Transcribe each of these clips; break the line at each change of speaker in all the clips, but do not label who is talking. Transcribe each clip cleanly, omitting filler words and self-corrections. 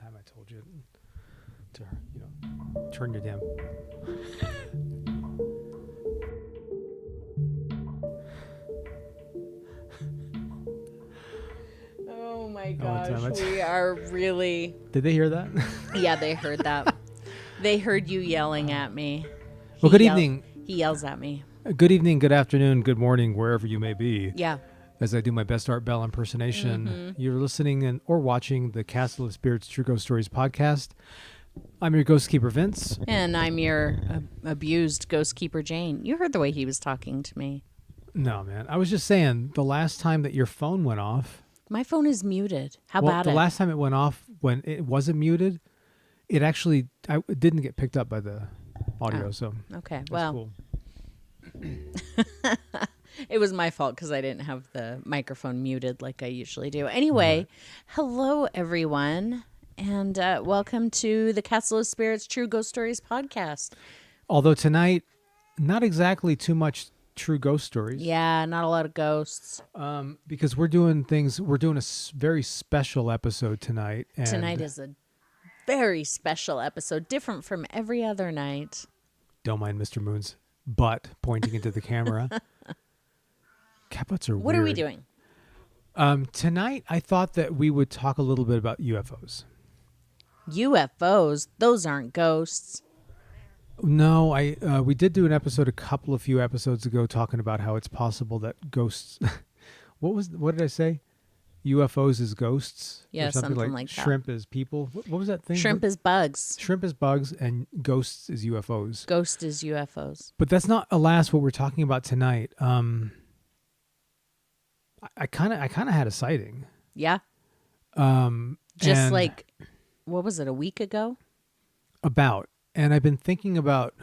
time I told you to, turn your damn.
Oh my gosh, we are really...
Did they hear that?
Yeah, they heard that. They heard you yelling at me.
Well, good evening.
He yells at me.
Good evening, good afternoon, good morning, wherever you may be.
Yeah.
As I do my best Art Bell impersonation, You're listening or watching the Castle of Spirits True Ghost Stories podcast. I'm your Ghostkeeper Vince.
And I'm your abused Ghostkeeper Jane. You heard the way he was talking to me.
No, man. I was just saying, the last time that your phone went off...
My phone is muted. How about it?
The last time it went off, when it wasn't muted, it actually it didn't get picked up by the audio. So
okay,
well, cool.
It was my fault because I didn't have the microphone muted like I usually do. Anyway, Hello everyone, and welcome to the Castle of Spirits True Ghost Stories podcast.
Although tonight, not exactly too much true ghost stories.
Yeah, not a lot of ghosts.
Because we're doing a very special episode tonight. And
tonight is a very special episode, different from every other night.
Don't mind Mr. Moon's butt pointing into the camera. Cat butts are weird.
What are we doing?
Tonight, I thought that we would talk a little bit about UFOs.
UFOs? Those aren't ghosts.
No, we did do an episode a few episodes ago talking about how it's possible that ghosts... What did I say? UFOs is ghosts?
Yeah,
or something like
that.
Shrimp is people. What was that thing?
Shrimp is bugs.
Shrimp is bugs and ghosts is UFOs.
Ghost is UFOs.
But that's not, alas, what we're talking about tonight. I kind of had a sighting.
Yeah. Just like, what was it, a week ago?
About. And I've been thinking about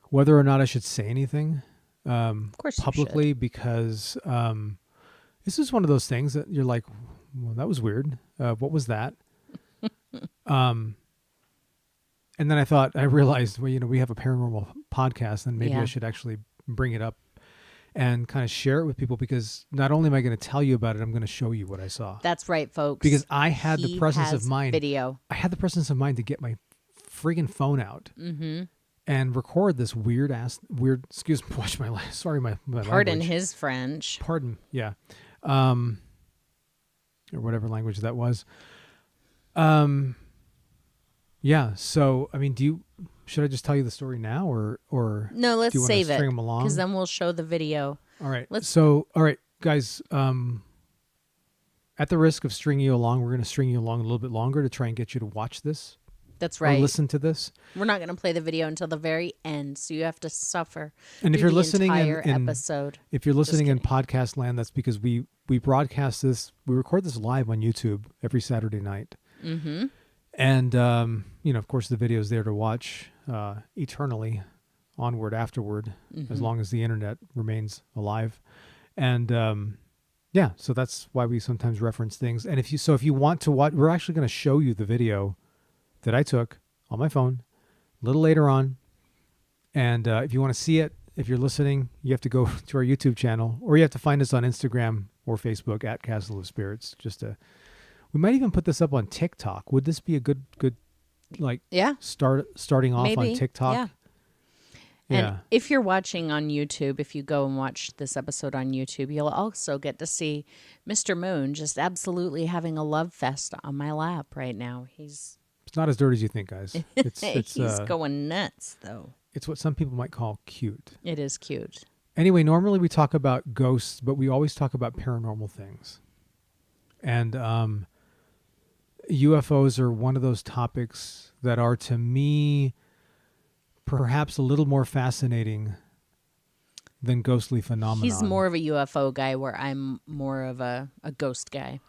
whether or not I should say anything
of course
publicly because this is one of those things that you're like, well, that was weird. What was that? And then I realized, well, we have a paranormal podcast and maybe I should actually bring it up and kind of share it with people because not only am I going to tell you about it, I'm going to show you what I saw.
That's right, folks.
Because I had the presence of mind.
Video.
I had the presence of mind to get my friggin' phone out and record this weird, excuse me, watch my, sorry, my
Pardon
language.
His French.
Pardon, yeah. Or whatever language that was. Yeah, so, I mean, should I just tell you the story now or
no, let's
do you
save it
string them along?
because then we'll show the video.
All right. All right, guys, at the risk of stringing you along, we're going to string you along a little bit longer to try and get you to watch this.
That's right.
Or listen to this.
We're not going to play the video until the very end, so you have to suffer.
And if you're listening
episode,
if you're listening in podcast land, that's because we broadcast this. We record this live on YouTube every Saturday night. Mm-hmm. And of course, the video is there to watch eternally, onward, afterward, as long as the internet remains alive. And so that's why we sometimes reference things. And if you want to watch, we're actually going to show you the video that I took on my phone a little later on. And if you want to see it, if you're listening, you have to go to our YouTube channel or you have to find us on Instagram or Facebook at Castle of Spirits. We might even put this up on TikTok. Would this be a good starting off
maybe.
On TikTok?
Yeah. And if you're watching on YouTube, if you go and watch this episode on YouTube, you'll also get to see Mr. Moon just absolutely having a love fest on my lap right now. It's
not as dirty as you think, guys. It's
He's going nuts, though.
It's what some people might call cute.
It is cute.
Anyway, normally we talk about ghosts, but we always talk about paranormal things. And UFOs are one of those topics that are, to me, perhaps a little more fascinating than ghostly phenomena.
He's more of a UFO guy where I'm more of a ghost guy.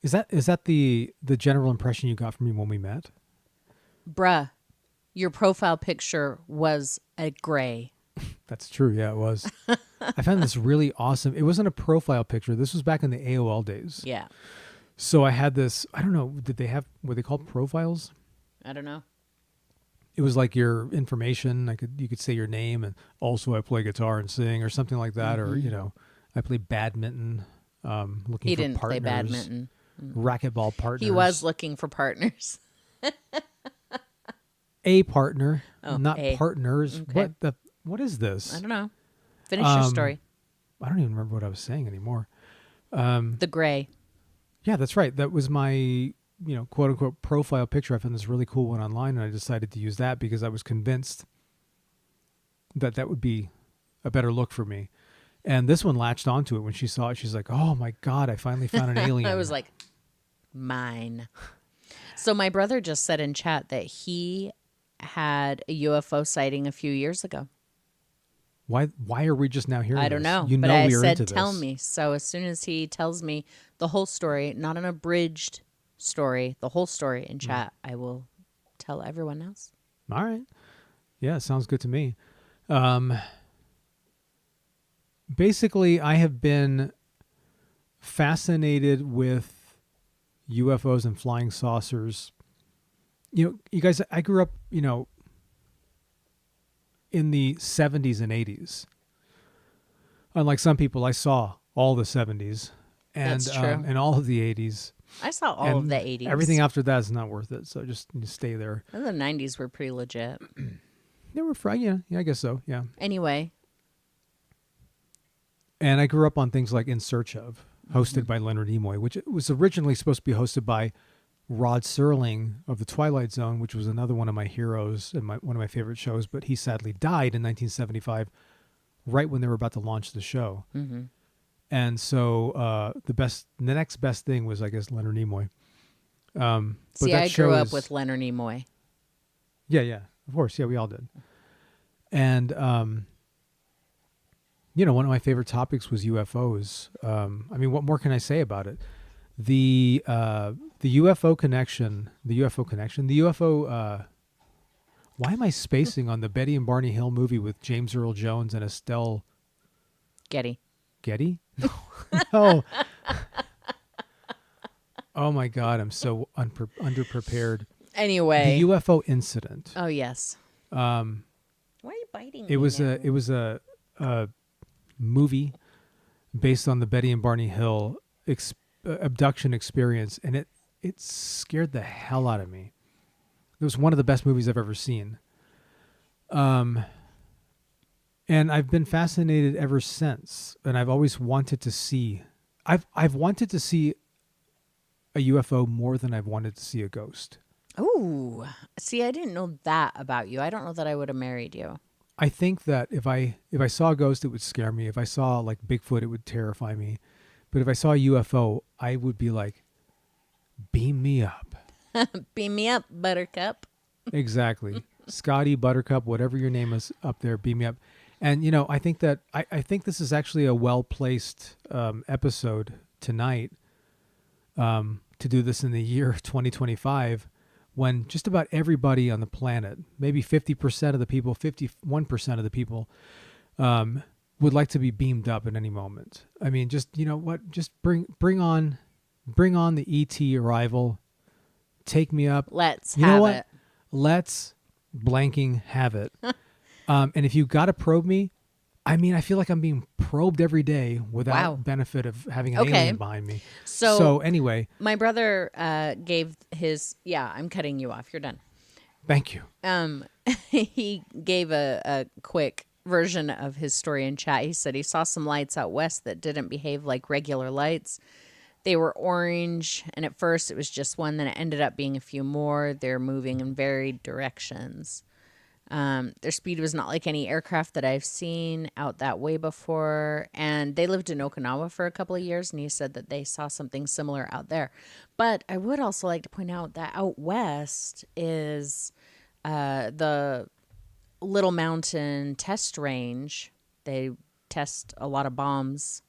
Is that the general impression you got from me when we met?
Bruh, your profile picture was a gray.
That's true. Yeah, it was. I found this really awesome. It wasn't a profile picture. This was back in the AOL days.
Yeah.
So I had this, I don't know, were they called profiles?
I don't know.
It was like your information. You could say your name and also I play guitar and sing or something like that. Or, I play badminton, looking for partners.
He didn't play badminton.
racquetball partners.
He was looking for partners.
A partner, not
a.
partners.
Okay.
What is this?
I don't know. Finish your story.
I don't even remember what I was saying anymore.
The gray.
Yeah, that's right. That was my, quote unquote profile picture. I found this really cool one online, and I decided to use that because I was convinced that would be a better look for me. And this one latched onto it when she saw it. She's like, "Oh my God, I finally found an alien."
I was like, mine. So my brother just said in chat that he had a UFO sighting a few years ago.
Why are we just now hearing
I don't
this?
know.
You
but
know
I
we are
said,
into
tell
this.
me. So as soon as he tells me the whole story, not an abridged story, the whole story in chat, I will tell everyone else.
All right. Yeah, sounds good to me. Basically, I have been fascinated with UFOs and flying saucers. You guys, I grew up, in the 70s and 80s. Unlike some people, I saw all the 70s and
That's true.
And all of the 80s.
I saw all of the 80s.
Everything after that is not worth it, so just stay there.
And the 90s were pretty legit.
They were yeah, I guess so, yeah.
Anyway.
And I grew up on things like In Search Of, hosted by Leonard Nimoy, which was originally supposed to be hosted by Rod Serling of The Twilight Zone, which was another one of my heroes and one of my favorite shows, but he sadly died in 1975, right when they were about to launch the show.
Mm-hmm.
And so the next best thing was, I guess, Leonard Nimoy.
See, I grew up with Leonard Nimoy.
Yeah, of course. Yeah, we all did. And, one of my favorite topics was UFOs. I mean, what more can I say about it? The UFO connection, the UFO, why am I spacing on the Betty and Barney Hill movie with James Earl Jones and Estelle
Getty?
No. Oh my God, I'm so underprepared.
Anyway.
The UFO incident.
Oh, yes. Why are you biting me
It was
now?
a movie based on the Betty and Barney Hill abduction experience, and it scared the hell out of me. It was one of the best movies I've ever seen. And I've been fascinated ever since, and I've always wanted to see. I've wanted to see a UFO more than I've wanted to see a ghost.
Oh, see, I didn't know that about you. I don't know that I would have married you.
I think that if I saw a ghost, it would scare me. If I saw like Bigfoot, it would terrify me. But if I saw a UFO, I would be like, beam me up.
Beam me up, Buttercup.
Exactly. Scotty, Buttercup, whatever your name is up there, beam me up. And, I think that I think this is actually a well-placed episode tonight to do this in the year 2025, when just about everybody on the planet, maybe 50% of the people, 51% of the people, would like to be beamed up at any moment. I mean, just, just bring on the ET arrival. Take me up.
Let's have it.
Let's blanking have it. And if you got to probe me, I mean, I feel like I'm being probed every day without benefit of having an alien behind me. So anyway.
My brother gave his... Yeah, I'm cutting you off. You're done.
Thank you.
He gave a quick version of his story in chat. He said he saw some lights out west that didn't behave like regular lights. They were orange, and at first it was just one, then it ended up being a few more. They're moving in varied directions. Their speed was not like any aircraft that I've seen out that way before. And they lived in Okinawa for a couple of years, and he said that they saw something similar out there. But I would also like to point out that out west is the Little Mountain test range. They test a lot of bombs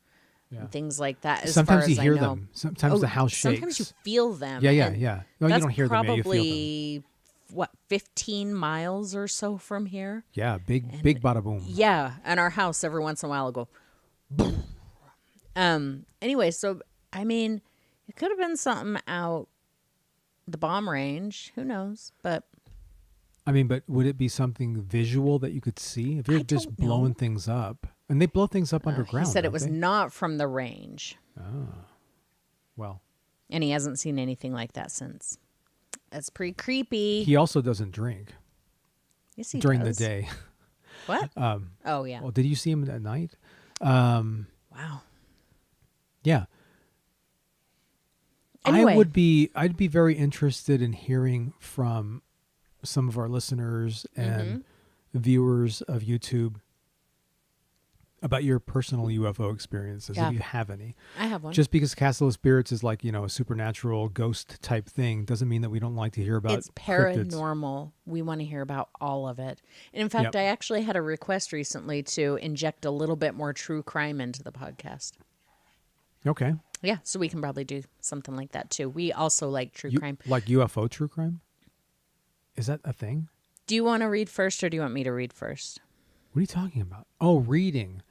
and things like that. As
Sometimes
far
you
as
hear
I know.
them. Sometimes the house shakes.
Sometimes you feel them.
Yeah. No, you don't hear them. Yeah, you feel them.
Probably 15 miles or so from here.
Yeah, big bada boom.
Yeah, and our house every once in a while will go boom. Anyway, so I mean, it could have been something out the bomb range. Who knows? But
I mean, but would it be something visual that you could see? If they're just blowing things up, and they blow things up underground.
He said it was not from the range.
Oh, well,
And he hasn't seen anything like that since. That's pretty creepy.
He also doesn't drink.
Yes, he
during
does.
the day.
What? Oh, yeah.
Well, did you see him at night?
Wow.
Yeah.
Anyway.
I'd be very interested in hearing from some of our listeners and viewers of YouTube about your personal UFO experiences, if you have any.
I have one.
Just because Castle of Spirits is like, a supernatural ghost type thing doesn't mean that we don't like to hear about
it's paranormal. We want to hear about all of it. And in fact, I actually had a request recently to inject a little bit more true crime into the podcast.
Okay.
Yeah, so we can probably do something like that too. We also like true crime.
Like UFO true crime? Is that a thing?
Do you want to read first or do you want me to read first?
What are you talking about? Oh, reading.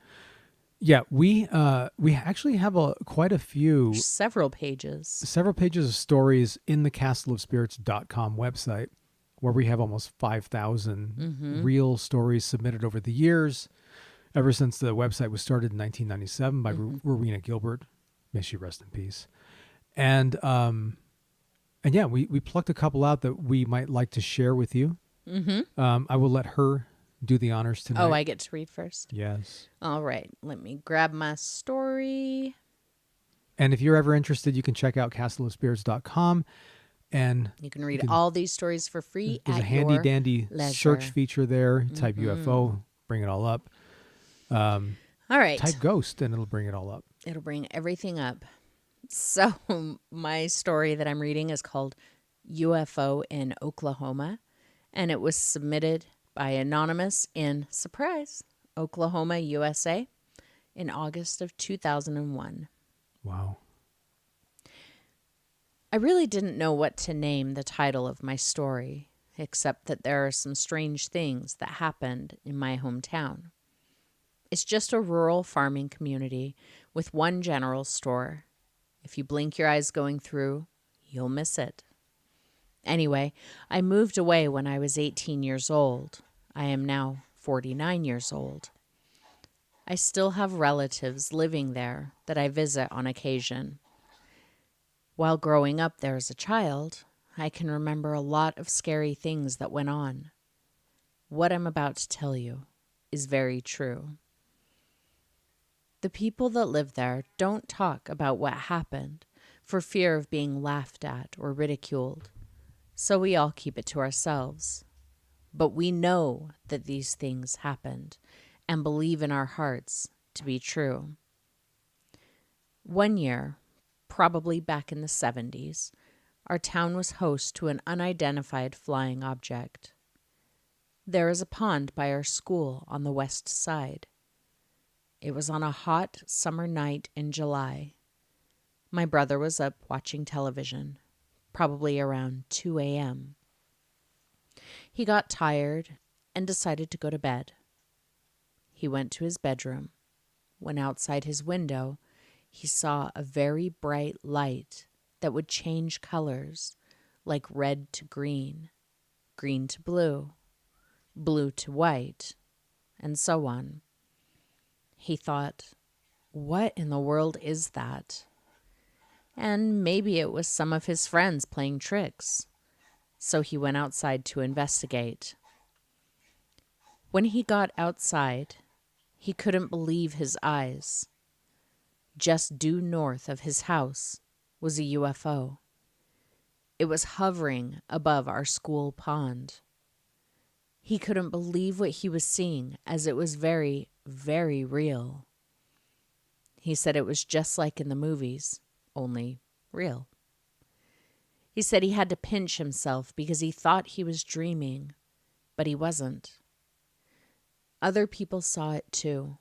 Yeah, we actually have quite a few...
Several pages
of stories in the castleofspirits.com website, where we have almost 5,000 real stories submitted over the years, ever since the website was started in 1997 by Rowena Gilbert. May she rest in peace. And yeah, we plucked a couple out that we might like to share with you. I will let her do the honors tonight.
Oh, I get to read first?
Yes.
All right. Let me grab my story.
And if you're ever interested, you can check out castleofspirits.com. And
you can read all these stories for free.
There's a handy dandy search feature there. Type UFO, bring it all up.
All right.
Type ghost and it'll bring it all up.
It'll bring everything up. So my story that I'm reading is called UFO in Oklahoma. And it was submitted by Anonymous in, surprise, Oklahoma, USA in August of 2001.
Wow.
I really didn't know what to name the title of my story, except that there are some strange things that happened in my hometown. It's just a rural farming community with one general store. If you blink your eyes going through, you'll miss it. Anyway, I moved away when I was 18 years old. I am now 49 years old. I still have relatives living there that I visit on occasion. While growing up there as a child, I can remember a lot of scary things that went on. What I'm about to tell you is very true. The people that live there don't talk about what happened for fear of being laughed at or ridiculed, so we all keep it to ourselves. But we know that these things happened and believe in our hearts to be true. One year, probably back in the 70s, our town was host to an unidentified flying object. There is a pond by our school on the west side. It was on a hot summer night in July. My brother was up watching television, probably around 2 a.m. He got tired and decided to go to bed. He went to his bedroom. When outside his window, he saw a very bright light that would change colors, like red to green, green to blue, blue to white, and so on. He thought, what in the world is that? And maybe it was some of his friends playing tricks. So he went outside to investigate. When he got outside, he couldn't believe his eyes. Just due north of his house was a UFO. It was hovering above our school pond. He couldn't believe what he was seeing, as it was very, very real. He said it was just like in the movies, only real. He said he had to pinch himself because he thought he was dreaming, but he wasn't. Other people saw it too.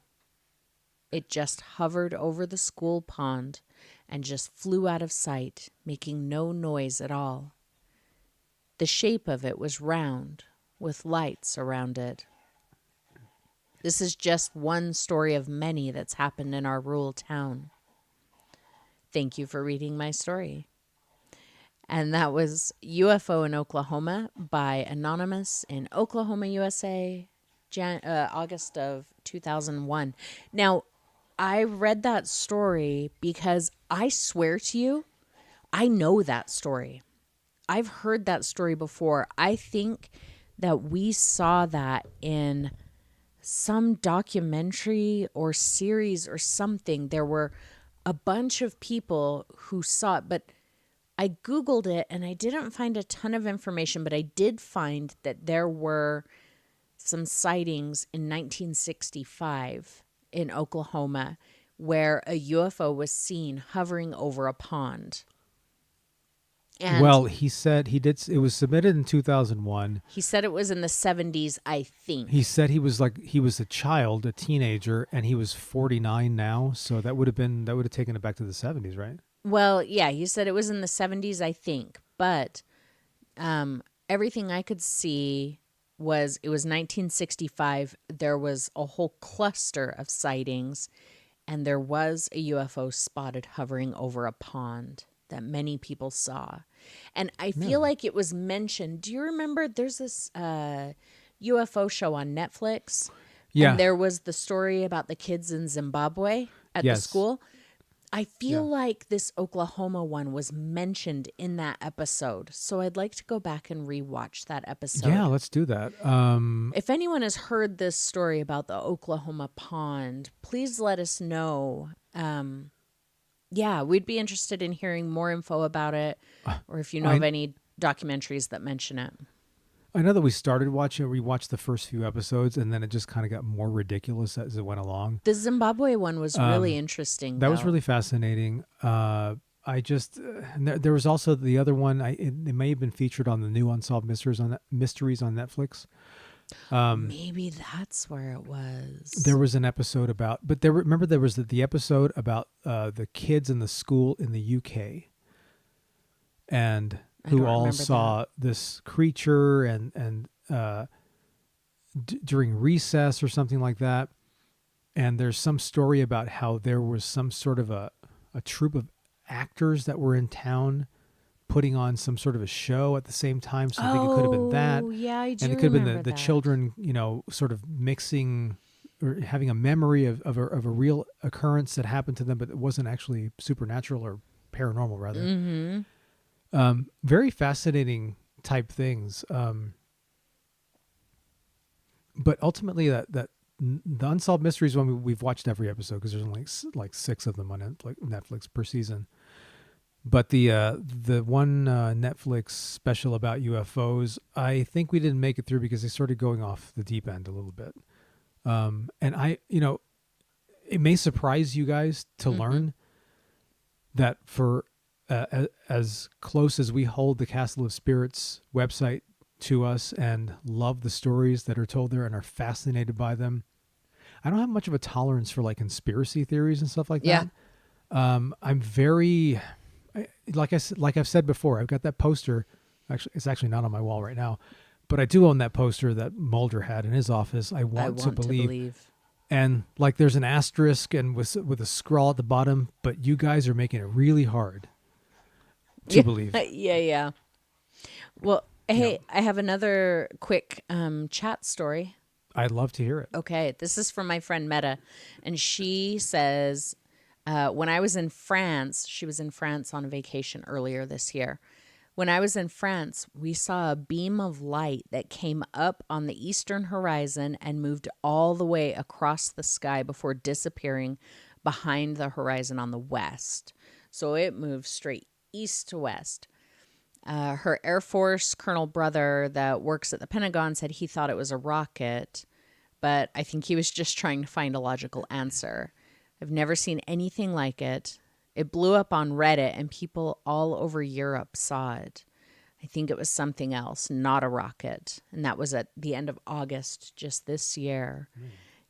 It just hovered over the school pond and just flew out of sight, making no noise at all. The shape of it was round, with lights around it. This is just one story of many that's happened in our rural town. Thank you for reading my story. And that was UFO in Oklahoma by Anonymous in Oklahoma, USA, August of 2001. Now, I read that story because I swear to you, I know that story. I've heard that story before. I think that we saw that in some documentary or series or something. There were a bunch of people who saw it, but I Googled it and I didn't find a ton of information, but I did find that there were some sightings in 1965 in Oklahoma where a UFO was seen hovering over a pond. And
well, he said he did. It was submitted in 2001.
he said it was in the 70s, I think.
He said he was a child, a teenager, and he was 49 now. So that would have taken it back to the 70s, right?
Well, yeah, he said it was in the 70s, I think. But everything I could see was it was 1965. There was a whole cluster of sightings, and there was a UFO spotted hovering over a pond that many people saw. And I feel like it was mentioned. Do you remember there's this UFO show on Netflix?
Yeah.
And there was the story about the kids in Zimbabwe at the school. I feel like this Oklahoma one was mentioned in that episode. So I'd like to go back and rewatch that episode.
Yeah, let's do that.
If anyone has heard this story about the Oklahoma pond, please let us know. Yeah, we'd be interested in hearing more info about it, or if you know of any documentaries that mention it.
I know that we started watching it. We watched the first few episodes, and then it just kind of got more ridiculous as it went along.
The Zimbabwe one was really interesting.
That was really fascinating. There was also the other one. It may have been featured on the new Unsolved Mysteries on Netflix.
Maybe that's where it was.
There was an episode about, but remember there was the episode about the kids in the school in the UK, and who all saw this creature and during recess or something like that. And there's some story about how there was some sort of a troupe of actors that were in town putting on some sort of a show at the same time. So I think it could have been that.
Oh, yeah, I do.
And it could have been the children, sort of mixing or having a memory of a real occurrence that happened to them, but it wasn't actually supernatural or paranormal, rather.
Mm-hmm.
Very fascinating type things. But ultimately, that the Unsolved Mysteries one, we've watched every episode because there's only like 6 of them on Netflix per season. But the one Netflix special about UFOs, I think we didn't make it through because they started going off the deep end a little bit. And it may surprise you guys to learn that for as close as we hold the Castle of Spirits website to us and love the stories that are told there and are fascinated by them, I don't have much of a tolerance for like conspiracy theories and stuff like that. I'm very, like I've said before, I've got that poster. Actually, it's actually not on my wall right now, but I do own that poster that Mulder had in his office. I want to believe. And like there's an asterisk and with a scrawl at the bottom, but you guys are making it really hard to believe.
Yeah. Well, hey, I have another quick chat story.
I'd love to hear it.
Okay, this is from my friend Meta, and she says, when I was in France, she was in France on a vacation earlier this year. When I was in France, we saw a beam of light that came up on the eastern horizon and moved all the way across the sky before disappearing behind the horizon on the west. So it moved straight east to west. Her Air Force colonel brother that works at the Pentagon said he thought it was a rocket, but I think he was just trying to find a logical answer. I've never seen anything like it. It blew up on Reddit and people all over Europe saw it. I think it was something else, not a rocket. And that was at the end of August just this year.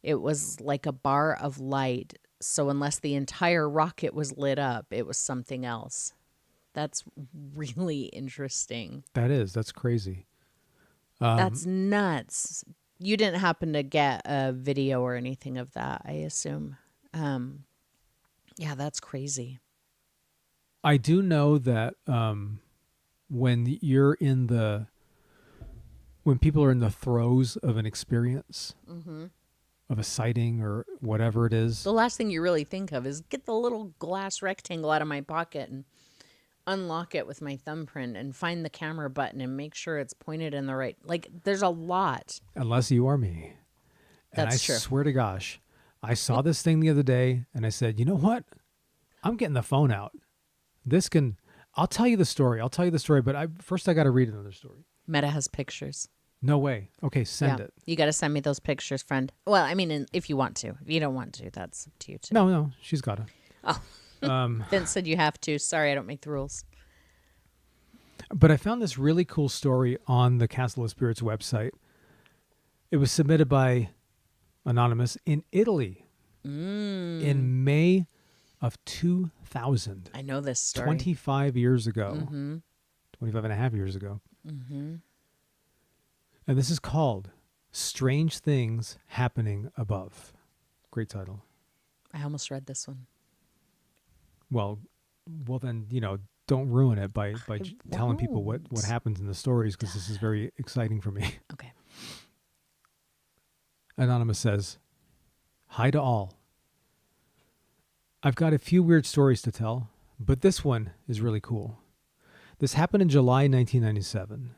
It was like a bar of light. So unless the entire rocket was lit up, it was something else. That's really interesting.
That's crazy.
That's nuts. You didn't happen to get a video or anything of that, I assume. Yeah, that's crazy.
I do know that when people are in the throes of an experience, of a sighting or whatever it is,
the last thing you really think of is get the little glass rectangle out of my pocket and unlock it with my thumbprint and find the camera button and make sure it's pointed in the right. Like, there's a lot.
Unless you are me. And
That's true.
I swear to gosh, I saw this thing the other day and I said, you know what? I'm getting the phone out. I'll tell you the story. But first I got to read another story.
Meta has pictures.
No way. Okay, send it.
You got to send me those pictures, friend. Well, I mean, if you want to. If you don't want to, that's up to you too.
No, she's got it.
Oh. Vince said you have to. Sorry, I don't make the rules.
But I found this really cool story on the Castle of Spirits website. It was submitted by Anonymous in Italy in May of 2000.
I know this story.
25 years ago. 25 and a half years ago. And this is called Strange Things Happening Above. Great title.
I almost read this one.
Well, then, don't ruin it by telling people what happens in the stories, because this is very exciting for me.
Okay.
Anonymous says, "Hi to all. I've got a few weird stories to tell, but this one is really cool. This happened in July 1997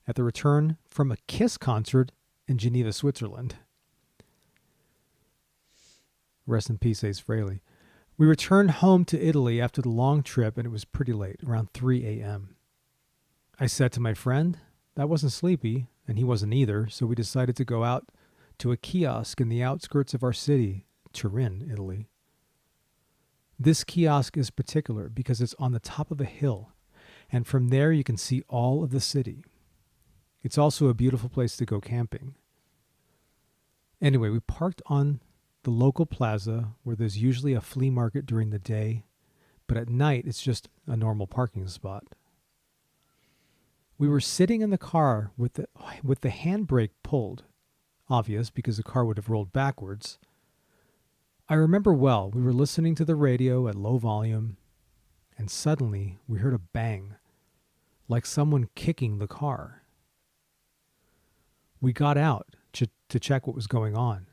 at the return from a Kiss concert in Geneva, Switzerland. Rest in peace, Ace Frehley. We returned home to Italy after the long trip, and it was pretty late, around 3 a.m. I said to my friend that I wasn't sleepy, and he wasn't either, so we decided to go out to a kiosk in the outskirts of our city, Turin, Italy. This kiosk is particular because it's on the top of a hill, and from there you can see all of the city. It's also a beautiful place to go camping. Anyway, we parked on the local plaza where there's usually a flea market during the day, but at night it's just a normal parking spot. We were sitting in the car with the handbrake pulled, obvious because the car would have rolled backwards. I remember well, we were listening to the radio at low volume, and suddenly we heard a bang, like someone kicking the car. We got out to check what was going on,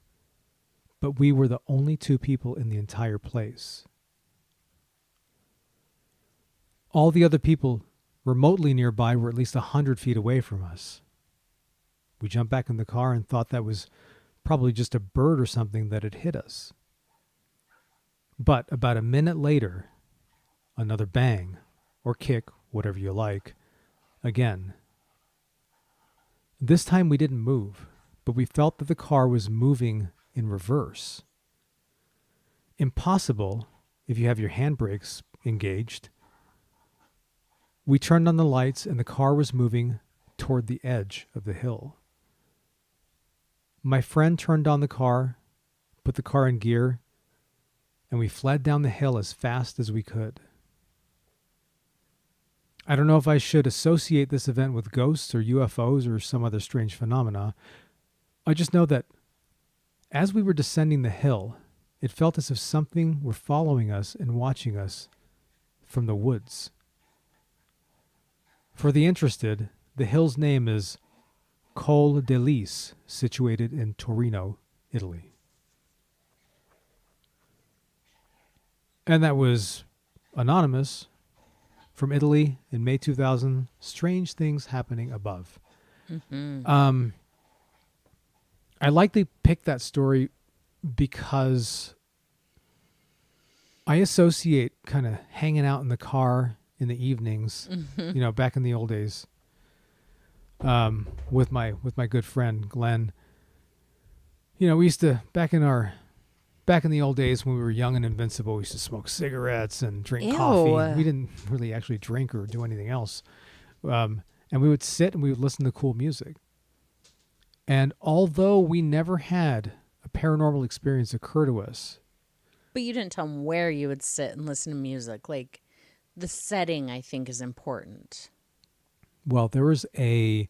but we were the only two people in the entire place. All the other people remotely nearby were at least 100 feet away from us. We jumped back in the car and thought that was probably just a bird or something that had hit us. But about a minute later, another bang, or kick, whatever you like, again. This time we didn't move, but we felt that the car was moving in reverse. Impossible if you have your handbrakes engaged. We turned on the lights and the car was moving toward the edge of the hill. My friend turned on the car, put the car in gear, and we fled down the hill as fast as we could. I don't know if I should associate this event with ghosts or UFOs or some other strange phenomena. I just know that as we were descending the hill, it felt as if something were following us and watching us from the woods. For the interested, the hill's name is Col d'Elise, situated in Torino, Italy. And that was Anonymous from Italy in May 2000. Strange things happening above. I likely picked that story because I associate kind of hanging out in the car in the evenings, back in the old days, with my good friend Glenn. We used to back in the old days when we were young and invincible, we used to smoke cigarettes and drink coffee. We didn't really actually drink or do anything else. And we would sit and we would listen to cool music. And although we never had a paranormal experience occur to us.
But you didn't tell them where you would sit and listen to music. Like, the setting, I think, is important.
Well, there was a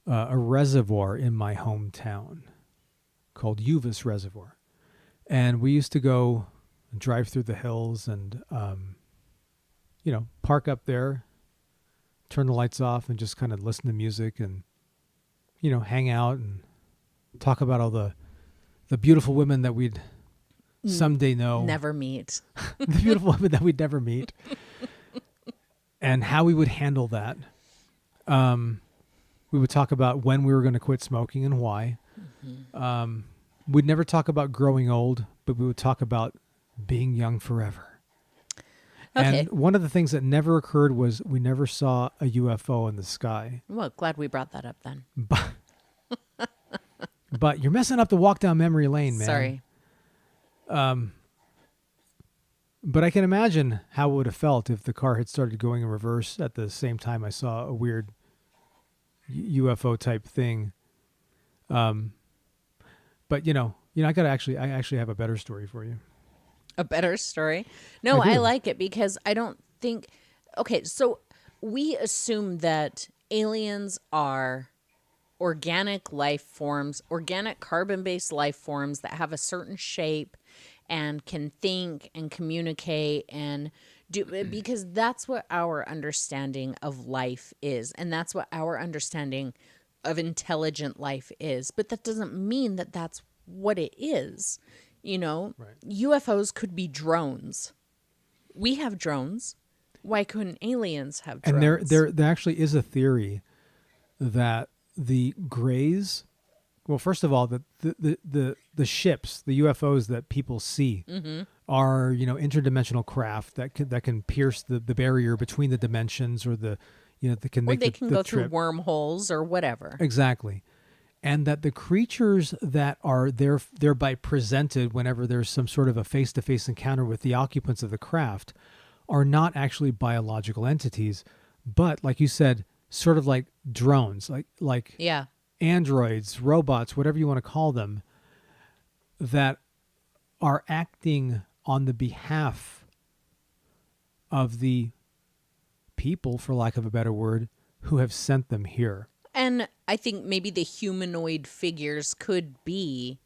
reservoir in my hometown called Uvis Reservoir. And we used to go and drive through the hills and, park up there, turn the lights off and just kind of listen to music and, hang out and talk about all the beautiful women that we'd someday know.
Never meet.
The beautiful women that we'd never meet. and how we would handle that. We would talk about when we were going to quit smoking and why. Mm-hmm. We'd never talk about growing old, but we would talk about being young forever. Okay. And one of the things that never occurred was we never saw a UFO in the sky.
Well, glad we brought that up then.
But you're messing up the walk down memory lane, man.
Sorry.
But I can imagine how it would have felt if the car had started going in reverse at the same time I saw a weird UFO type thing. But I actually have a better story for you.
A better story? No, I like it because I don't think. Okay, so we assume that aliens are organic life forms, organic carbon-based life forms that have a certain shape and can think and communicate and do, because that's what our understanding of life is, and that's what our understanding of intelligent life is. But that doesn't mean that that's what it is. Right. UFOs could be drones. We have drones. Why couldn't aliens have drones?
And there actually is a theory that the grays, well, first of all, the ships, the UFOs that people see are, interdimensional craft that can pierce the barrier between the dimensions, or they can
go through wormholes or whatever.
Exactly. And that the creatures that are thereby presented whenever there's some sort of a face-to-face encounter with the occupants of the craft are not actually biological entities, but like you said, sort of like drones, like androids, robots, whatever you want to call them, that are acting on the behalf of the people, for lack of a better word, who have sent them here.
And I think maybe the humanoid figures could be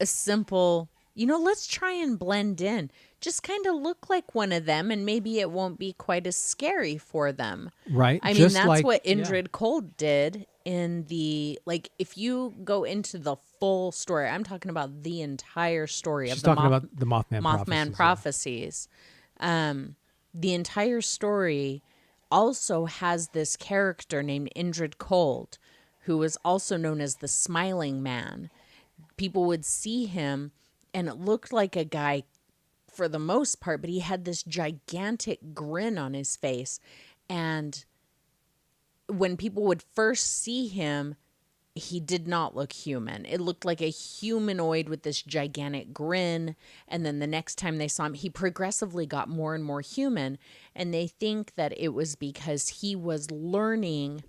a simple, let's try and blend in. Just kind of look like one of them, and maybe it won't be quite as scary for them.
Right.
I mean, that's what Indrid Cold did in if you go into the full story, I'm talking about the entire story of
about the Mothman
prophecies. The entire story also has this character named Indrid Cold, who was also known as the Smiling Man. People would see him, and it looked like a guy for the most part, but he had this gigantic grin on his face. And when people would first see him, he did not look human. It looked like a humanoid with this gigantic grin. And then the next time they saw him, he progressively got more and more human. And they think that it was because he was learning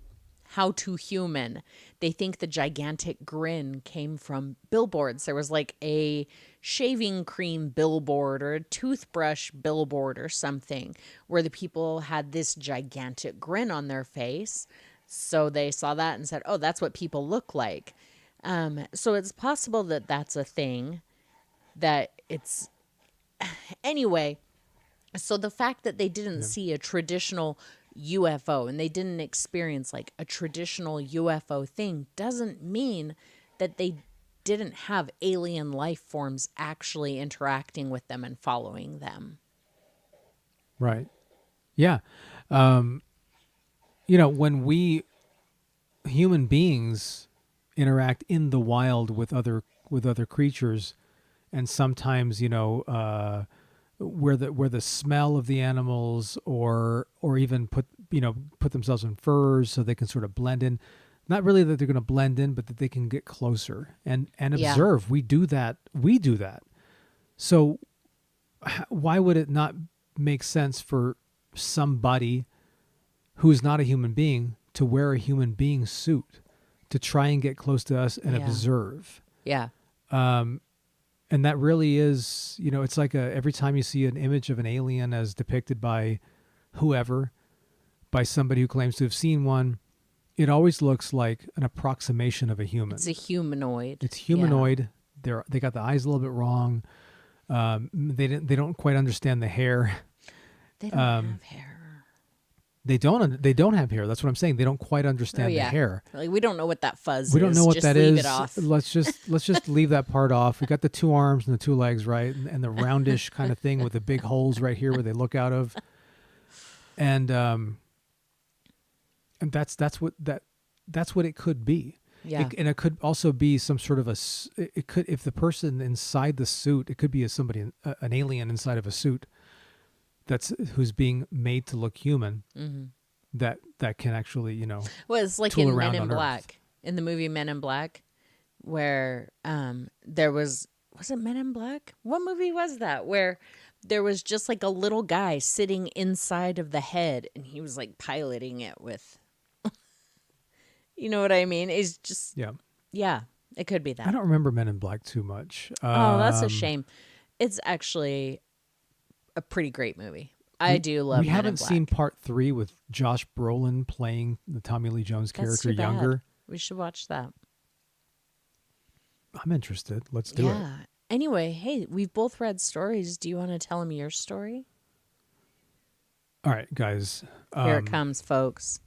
how to human. They think the gigantic grin came from billboards. There was like a shaving cream billboard or a toothbrush billboard or something where the people had this gigantic grin on their face. So they saw that and said, oh, that's what people look like. So it's possible that that's a thing, that it's... Anyway, so the fact that they didn't see a traditional UFO and they didn't experience like a traditional UFO thing doesn't mean that they didn't have alien life forms actually interacting with them and following them.
Right. Yeah. When we human beings interact in the wild with other creatures, and sometimes where the smell of the animals or even put themselves in furs so they can sort of blend in. Not really that they're going to blend in, but that they can get closer and observe. We do that. So why would it not make sense for somebody who is not a human being to wear a human being suit to try and get close to us and observe?
Yeah.
And that really is, it's like every time you see an image of an alien as depicted by whoever, by somebody who claims to have seen one, it always looks like an approximation of a human.
It's a humanoid.
It's humanoid. Yeah. They got the eyes a little bit wrong. They don't quite understand the hair.
They don't have hair.
They don't have hair. That's what I'm saying. They don't quite understand the hair.
Like, we don't know what that fuzz is.
We don't know what that
leave
is.
It off.
Let's just leave that part off. We got the 2 arms and the 2 legs, right? And the roundish kind of thing with the big holes right here where they look out of. And that's what it could be.
Yeah.
And it could also be some sort of it could, if the person inside the suit, it could be somebody, an alien inside of a suit who's being made to look human.
Mm-hmm.
That can actually,
Well, it's like in Men in Black, in the movie Men in Black, where there was it Men in Black? What movie was that? Where there was just like a little guy sitting inside of the head, and he was like piloting it with, you know what I mean? It's just, yeah, it could be that.
I don't remember Men in Black too much.
Oh, that's a shame. It's actually a pretty great movie. I do love.
We haven't seen part 3 with Josh Brolin playing the Tommy Lee Jones character younger.
We should watch that.
I'm interested. Let's do it.
Yeah. Anyway, hey, we've both read stories. Do you want to tell them your story?
All right, guys.
Here it comes, folks.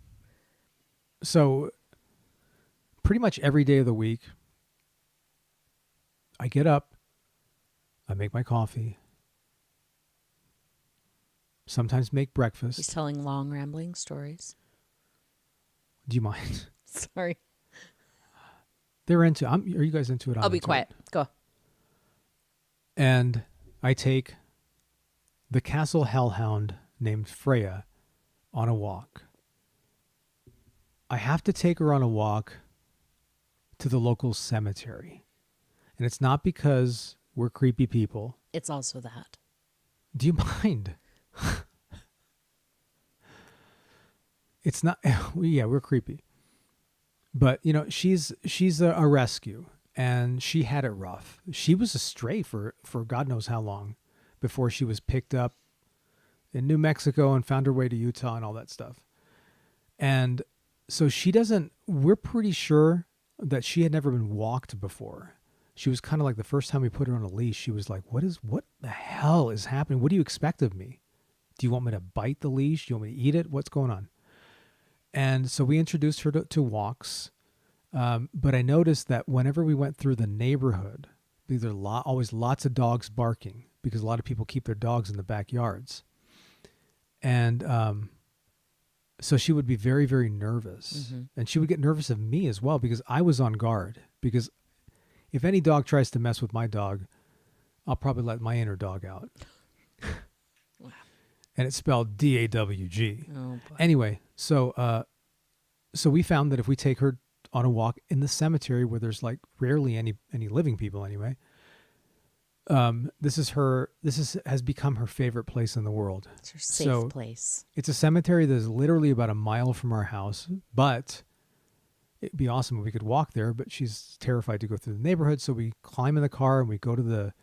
So, pretty much every day of the week, I get up, I make my coffee, sometimes make breakfast.
He's telling long, rambling stories.
Do you mind?
Sorry.
They're into. Are you guys into it?
I'll be quiet. Go.
And I take the castle hellhound named Freya on a walk. I have to take her on a walk to the local cemetery. And it's not because we're creepy people.
It's also that.
Do you mind? It's not. Yeah, we're creepy. But, she's a rescue, and she had it rough. She was a stray for God knows how long before she was picked up in New Mexico and found her way to Utah and all that stuff. And so we're pretty sure that she had never been walked before. She was kind of like, the first time we put her on a leash, she was like, what the hell is happening? What do you expect of me? Do you want me to bite the leash? Do you want me to eat it? What's going on? And so we introduced her to walks. But I noticed that whenever we went through the neighborhood, there are always lots of dogs barking because a lot of people keep their dogs in the backyards. And so she would be very, very nervous. Mm-hmm. And she would get nervous of me as well because I was on guard. Because if any dog tries to mess with my dog, I'll probably let my inner dog out. Wow. And it's spelled D-A-W-G.
Oh, boy.
Anyway, so we found that if we take her on a walk in the cemetery where there's like rarely any living people anyway, this has become her favorite place in the world.
It's her safe place.
It's a cemetery that is literally about a mile from our house, but it'd be awesome if we could walk there, but she's terrified to go through the neighborhood. So we climb in the car and we go to the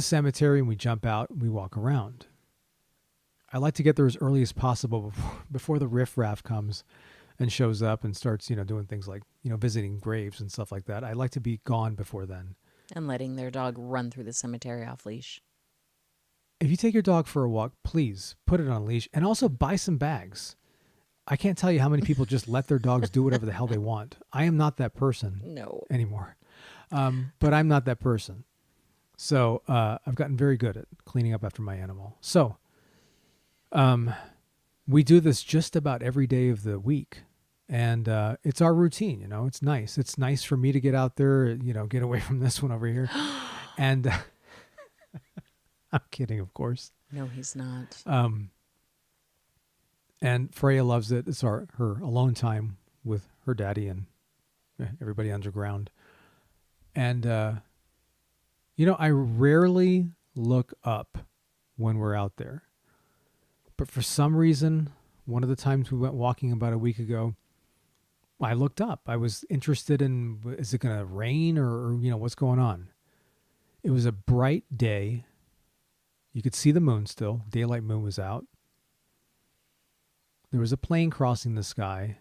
cemetery and we jump out and we walk around. I like to get there as early as possible before the riffraff comes and shows up and starts, doing things like, visiting graves and stuff like that. I like to be gone before then.
And letting their dog run through the cemetery off leash.
If you take your dog for a walk, please put it on a leash and also buy some bags. I can't tell you how many people just let their dogs do whatever the hell they want. I am not that person anymore. But I'm not that person. So I've gotten very good at cleaning up after my animal. So we do this just about every day of the week. And it's our routine, it's nice. It's nice for me to get out there, get away from this one over here. And I'm kidding, of course.
No, he's not.
And Freya loves it. It's her alone time with her daddy and everybody underground. And, I rarely look up when we're out there. But for some reason, one of the times we went walking about a week ago, I looked up. I was interested in, is it going to rain or what's going on? It was a bright day. You could see the moon still. Daylight moon was out. There was a plane crossing the sky.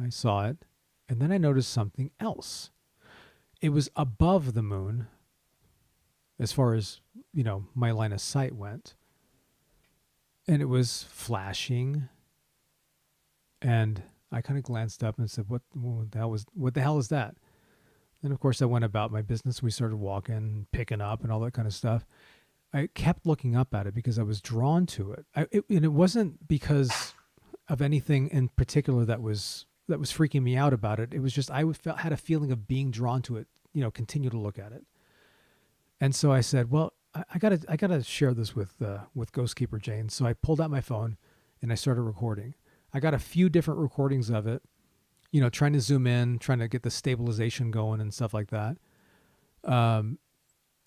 I saw it. And then I noticed something else. It was above the moon as far as, my line of sight went. And it was flashing. And I kind of glanced up and said, what the hell is that? And of course I went about my business. We started walking, picking up and all that kind of stuff. I kept looking up at it because I was drawn to it. And it wasn't because of anything in particular that was freaking me out about it. It was just had a feeling of being drawn to it. Continue to look at it. And so I said, well, I gotta share this with Ghostkeeper Jane. So I pulled out my phone and I started recording. I got a few different recordings of it, trying to zoom in, trying to get the stabilization going and stuff like that.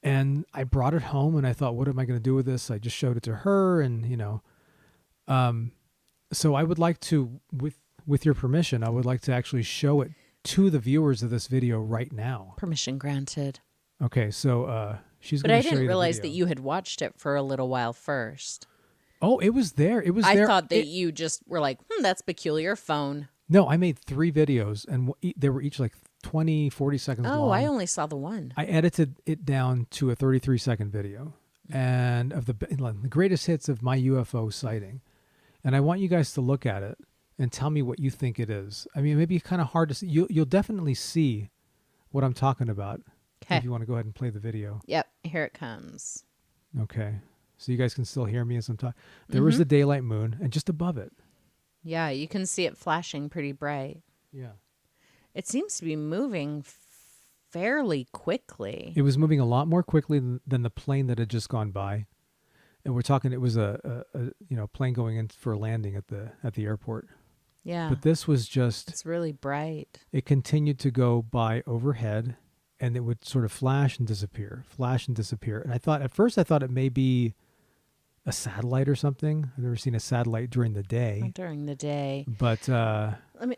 And I brought it home and I thought, what am I going to do with this? I just showed it to her and, so I would like to, with your permission, I would like to actually show it to the viewers of this video right now.
Permission granted.
Okay. So, she's
but
going
I
to show you
didn't
the
realize
video.
that you had watched it for a little while first.
Oh, it was there. It was
I
there.
thought that you just were like, that's peculiar phone.
No, I made 3 videos and they were each like 20, 40 seconds long.
Oh, I only saw the one.
I edited it down to a 33-second video and of the greatest hits of my UFO sighting. And I want you guys to look at it and tell me what you think it is. I mean, maybe kind of hard to see. You'll definitely see what I'm talking about.
Okay.
If you want to go ahead and play the video.
Yep, here it comes.
Okay. So you guys can still hear me as I'm talking. There was the daylight moon and just above it.
Yeah, you can see it flashing pretty bright.
Yeah.
It seems to be moving fairly quickly.
It was moving a lot more quickly than the plane that had just gone by. And we're talking, it was a plane going in for a landing at the airport.
Yeah.
But this was just...
It's really bright.
It continued to go by overhead, and it would sort of flash and disappear. And at first I thought it may be a satellite or something. I've never seen a satellite during the day.
Not during the day.
But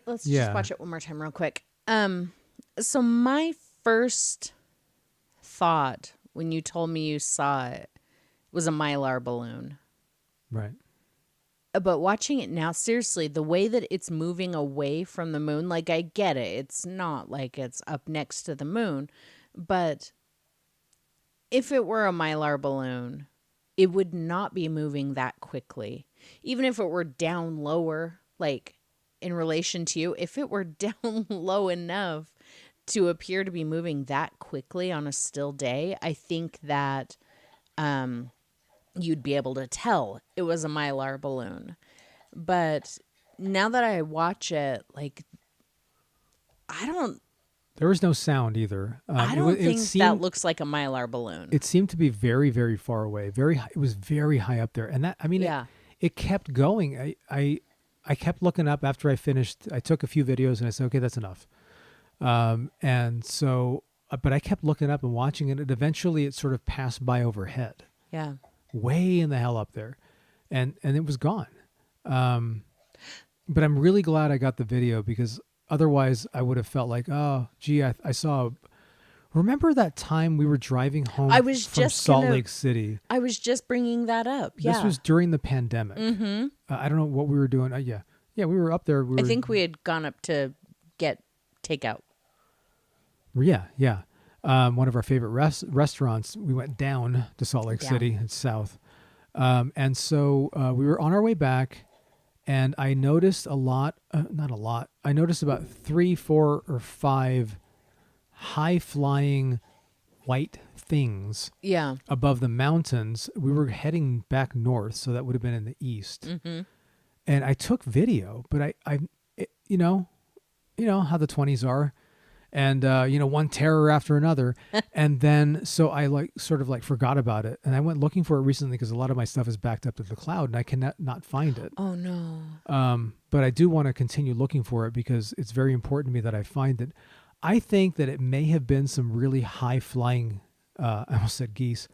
let's just watch it one more time real quick. So my first thought when you told me you saw it was a Mylar balloon.
Right.
But watching it now, seriously, the way that it's moving away from the moon, like I get it. It's not like it's up next to the moon. But if it were a Mylar balloon, it would not be moving that quickly. Even if it were down lower, like in relation to you, if it were down low enough to appear to be moving that quickly on a still day, I think that you'd be able to tell it was a Mylar balloon. But now that I watch it, like,
There was no sound either.
I don't think that looks like a Mylar balloon.
It seemed to be very, very far away. It was very high up there. And it kept going. I kept looking up after I finished. I took a few videos and I said, okay, that's enough. And so, but I kept looking up and watching it. And eventually it sort of passed by overhead.
Yeah.
Way in the hell up there. And it was gone. But I'm really glad I got the video because otherwise I would have felt like, oh, gee, I saw. Remember that time we were driving home from Salt Lake City?
I was just bringing that up. Yeah.
This was during the pandemic. Mm-hmm. I don't know what we were doing. Yeah, we were up there.
I think we had gone up to get takeout.
Yeah. One of our favorite restaurants. We went down to Salt Lake City. It's south. And so we were on our way back, and I noticed not a lot. I noticed about 3, 4, or 5 high-flying white things above the mountains. We were heading back north, so that would have been in the east. Mm-hmm. And I took video, but you know how the 20s are. And, one terror after another. And then, so I sort of forgot about it. And I went looking for it recently because a lot of my stuff is backed up to the cloud and I cannot not find it.
Oh, no.
But I do want to continue looking for it because it's very important to me that I find it. I think that it may have been some really high flying, I almost said geese,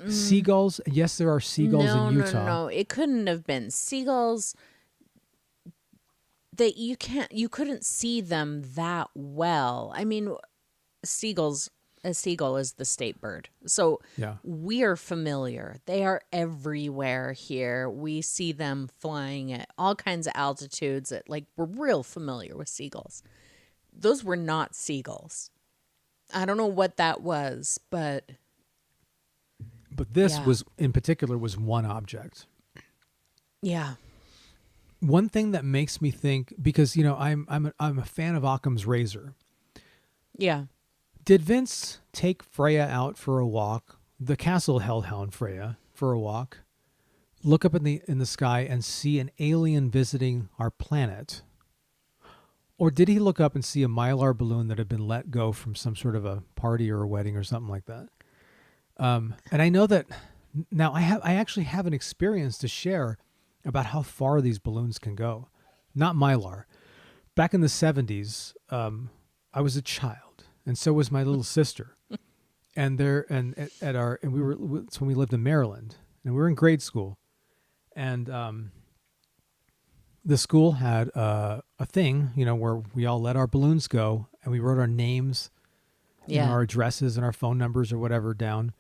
seagulls. Yes, there are seagulls in Utah.
No, it couldn't have been seagulls. That you couldn't see them that well. I mean, a seagull is the state bird. So we are familiar. They are everywhere here. We see them flying at all kinds of altitudes. We're real familiar with seagulls. Those were not seagulls. I don't know what that was, but
this was in particular was one object.
Yeah.
One thing that makes me think, because I'm a fan of Occam's razor.
Yeah.
Did Vince take Freya out for a walk the castle hellhound Freya for a walk, look up in the sky and see an alien visiting our planet? Or did he look up and see a Mylar balloon that had been let go from some sort of a party or a wedding or something like that? And I know that now I actually have an experience to share about how far these balloons can go. Not Mylar. Back in the 70s, I was a child, and so was my little sister. And it's when we lived in Maryland, and we were in grade school, and the school had a thing, where we all let our balloons go, and we wrote our names, our addresses and our phone numbers or whatever down,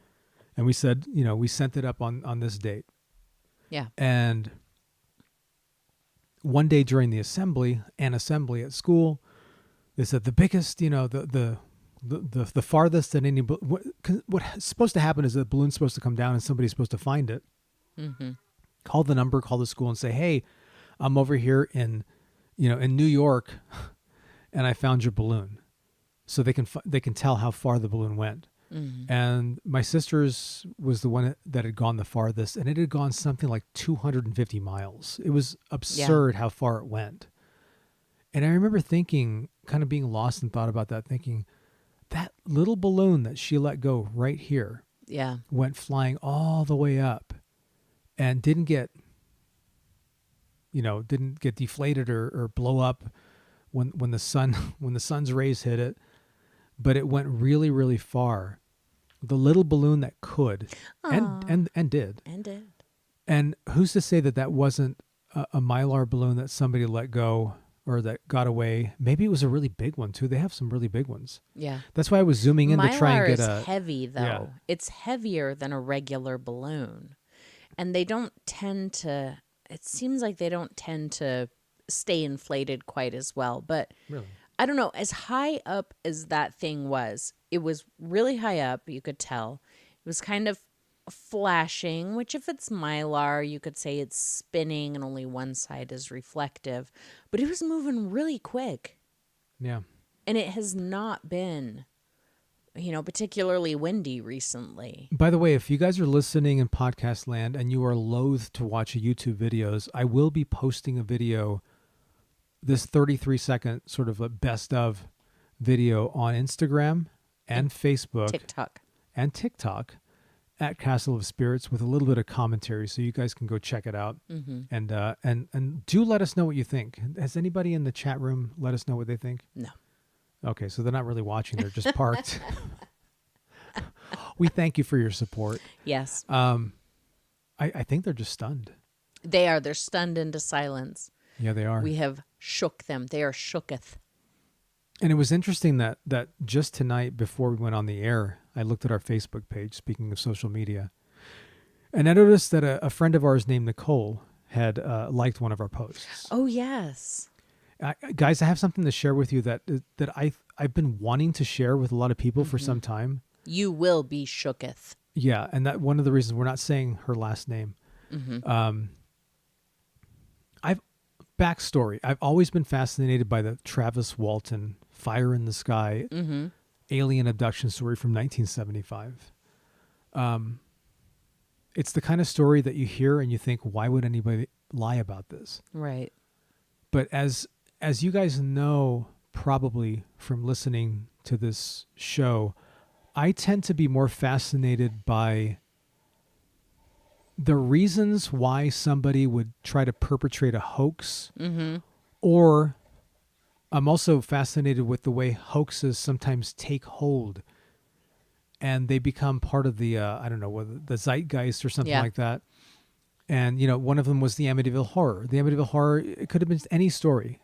and we said, we sent it up on this date.
Yeah.
And one day during the assembly at school, they said the biggest, the farthest that any, what's supposed to happen is the balloon's supposed to come down and somebody's supposed to find it.
Mm-hmm.
Call the school and say, hey, I'm over here in New York and I found your balloon. So they can tell how far the balloon went. Mm-hmm. And my sister's was the one that had gone the farthest, and it had gone something like 250 miles. It was absurd how far it went. And I remember thinking, kind of being lost in thought about that, thinking that little balloon that she let go right here went flying all the way up and didn't get deflated or blow up when the sun's rays hit it, but it went really, really far. The little balloon that could and did. And who's to say that wasn't a Mylar balloon that somebody let go or that got away? Maybe it was a really big one too. They have some really big ones.
Yeah.
That's why I was zooming in to try and get
Mylar is heavy though. Yeah. It's heavier than a regular balloon. And they don't tend to, it seems like they don't tend to stay inflated quite as well. But really? I don't know, as high up as that thing was, it was really high up, you could tell. It was kind of flashing, which if it's Mylar, you could say it's spinning and only one side is reflective. But it was moving really quick.
Yeah.
And it has not been, particularly windy recently.
By the way, if you guys are listening in podcast land and you are loath to watch YouTube videos, I will be posting a video, this 33-second sort of a best of video on Instagram and Facebook. TikTok at Castle of Spirits with a little bit of commentary, so you guys can go check it out. Mm-hmm. And do let us know what you think. Has anybody in the chat room let us know what they think?
No.
Okay, so they're not really watching; they're just parked. We thank you for your support.
Yes.
I think they're just stunned.
They are. They're stunned into silence.
Yeah, they are.
We have shook them. They are shooketh.
And it was interesting that just tonight before we went on the air, I looked at our Facebook page, speaking of social media, and I noticed that a friend of ours named Nicole had liked one of our posts.
Oh, yes.
Guys, I have something to share with you that I've been wanting to share with a lot of people for some time.
You will be shooketh.
Yeah, and that one of the reasons we're not saying her last name. Mm-hmm. Backstory. I've always been fascinated by the Travis Walton Fire in the Sky alien abduction story from 1975. It's the kind of story that you hear and you think, why would anybody lie about this?
Right.
But as you guys know, probably from listening to this show, I tend to be more fascinated by the reasons why somebody would try to perpetrate a hoax, or I'm also fascinated with the way hoaxes sometimes take hold and they become part of the, the zeitgeist or something like that. And, one of them was the Amityville Horror. The Amityville Horror, it could have been any story.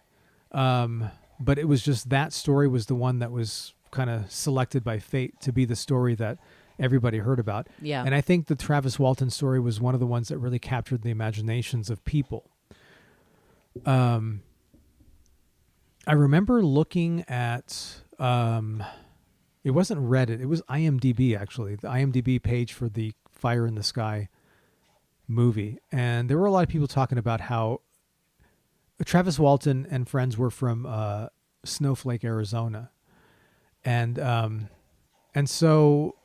But it was just that story was the one that was kind of selected by fate to be the story that everybody heard about.
Yeah.
And I think the Travis Walton story was one of the ones that really captured the imaginations of people. I remember looking at, it wasn't Reddit, it was IMDb actually, the IMDb page for the Fire in the Sky movie. And there were a lot of people talking about how Travis Walton and friends were from Snowflake, Arizona. And so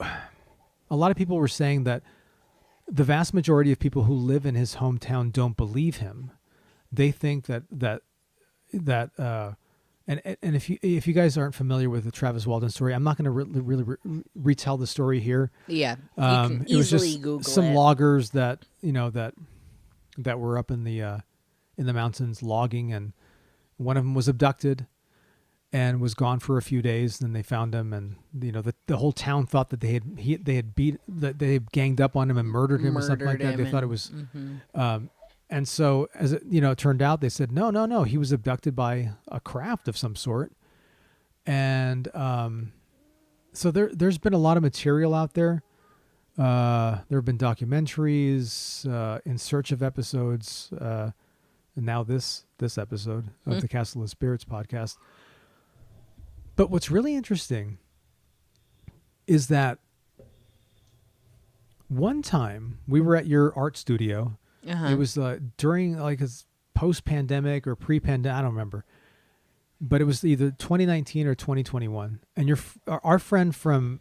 a lot of people were saying that the vast majority of people who live in his hometown don't believe him. They think that and if you guys aren't familiar with the Travis Walton story, I'm not going to really retell the story here.
Yeah, you can easily
it was just
Google
some
it.
loggers that that were up in the mountains logging, and one of them was abducted and was gone for a few days. Then they found him, and the whole town thought that they had ganged up on him and murdered him or something like that. They thought it was. And so, as it turned out, they said no, he was abducted by a craft of some sort, and so there's been a lot of material out there. There have been documentaries, In Search of episodes, and now this episode of the Castle of Spirits podcast. But what's really interesting is that one time we were at your art studio.
Uh-huh.
It was during like a post-pandemic or pre-pandemic, I don't remember, but it was either 2019 or 2021. And our friend from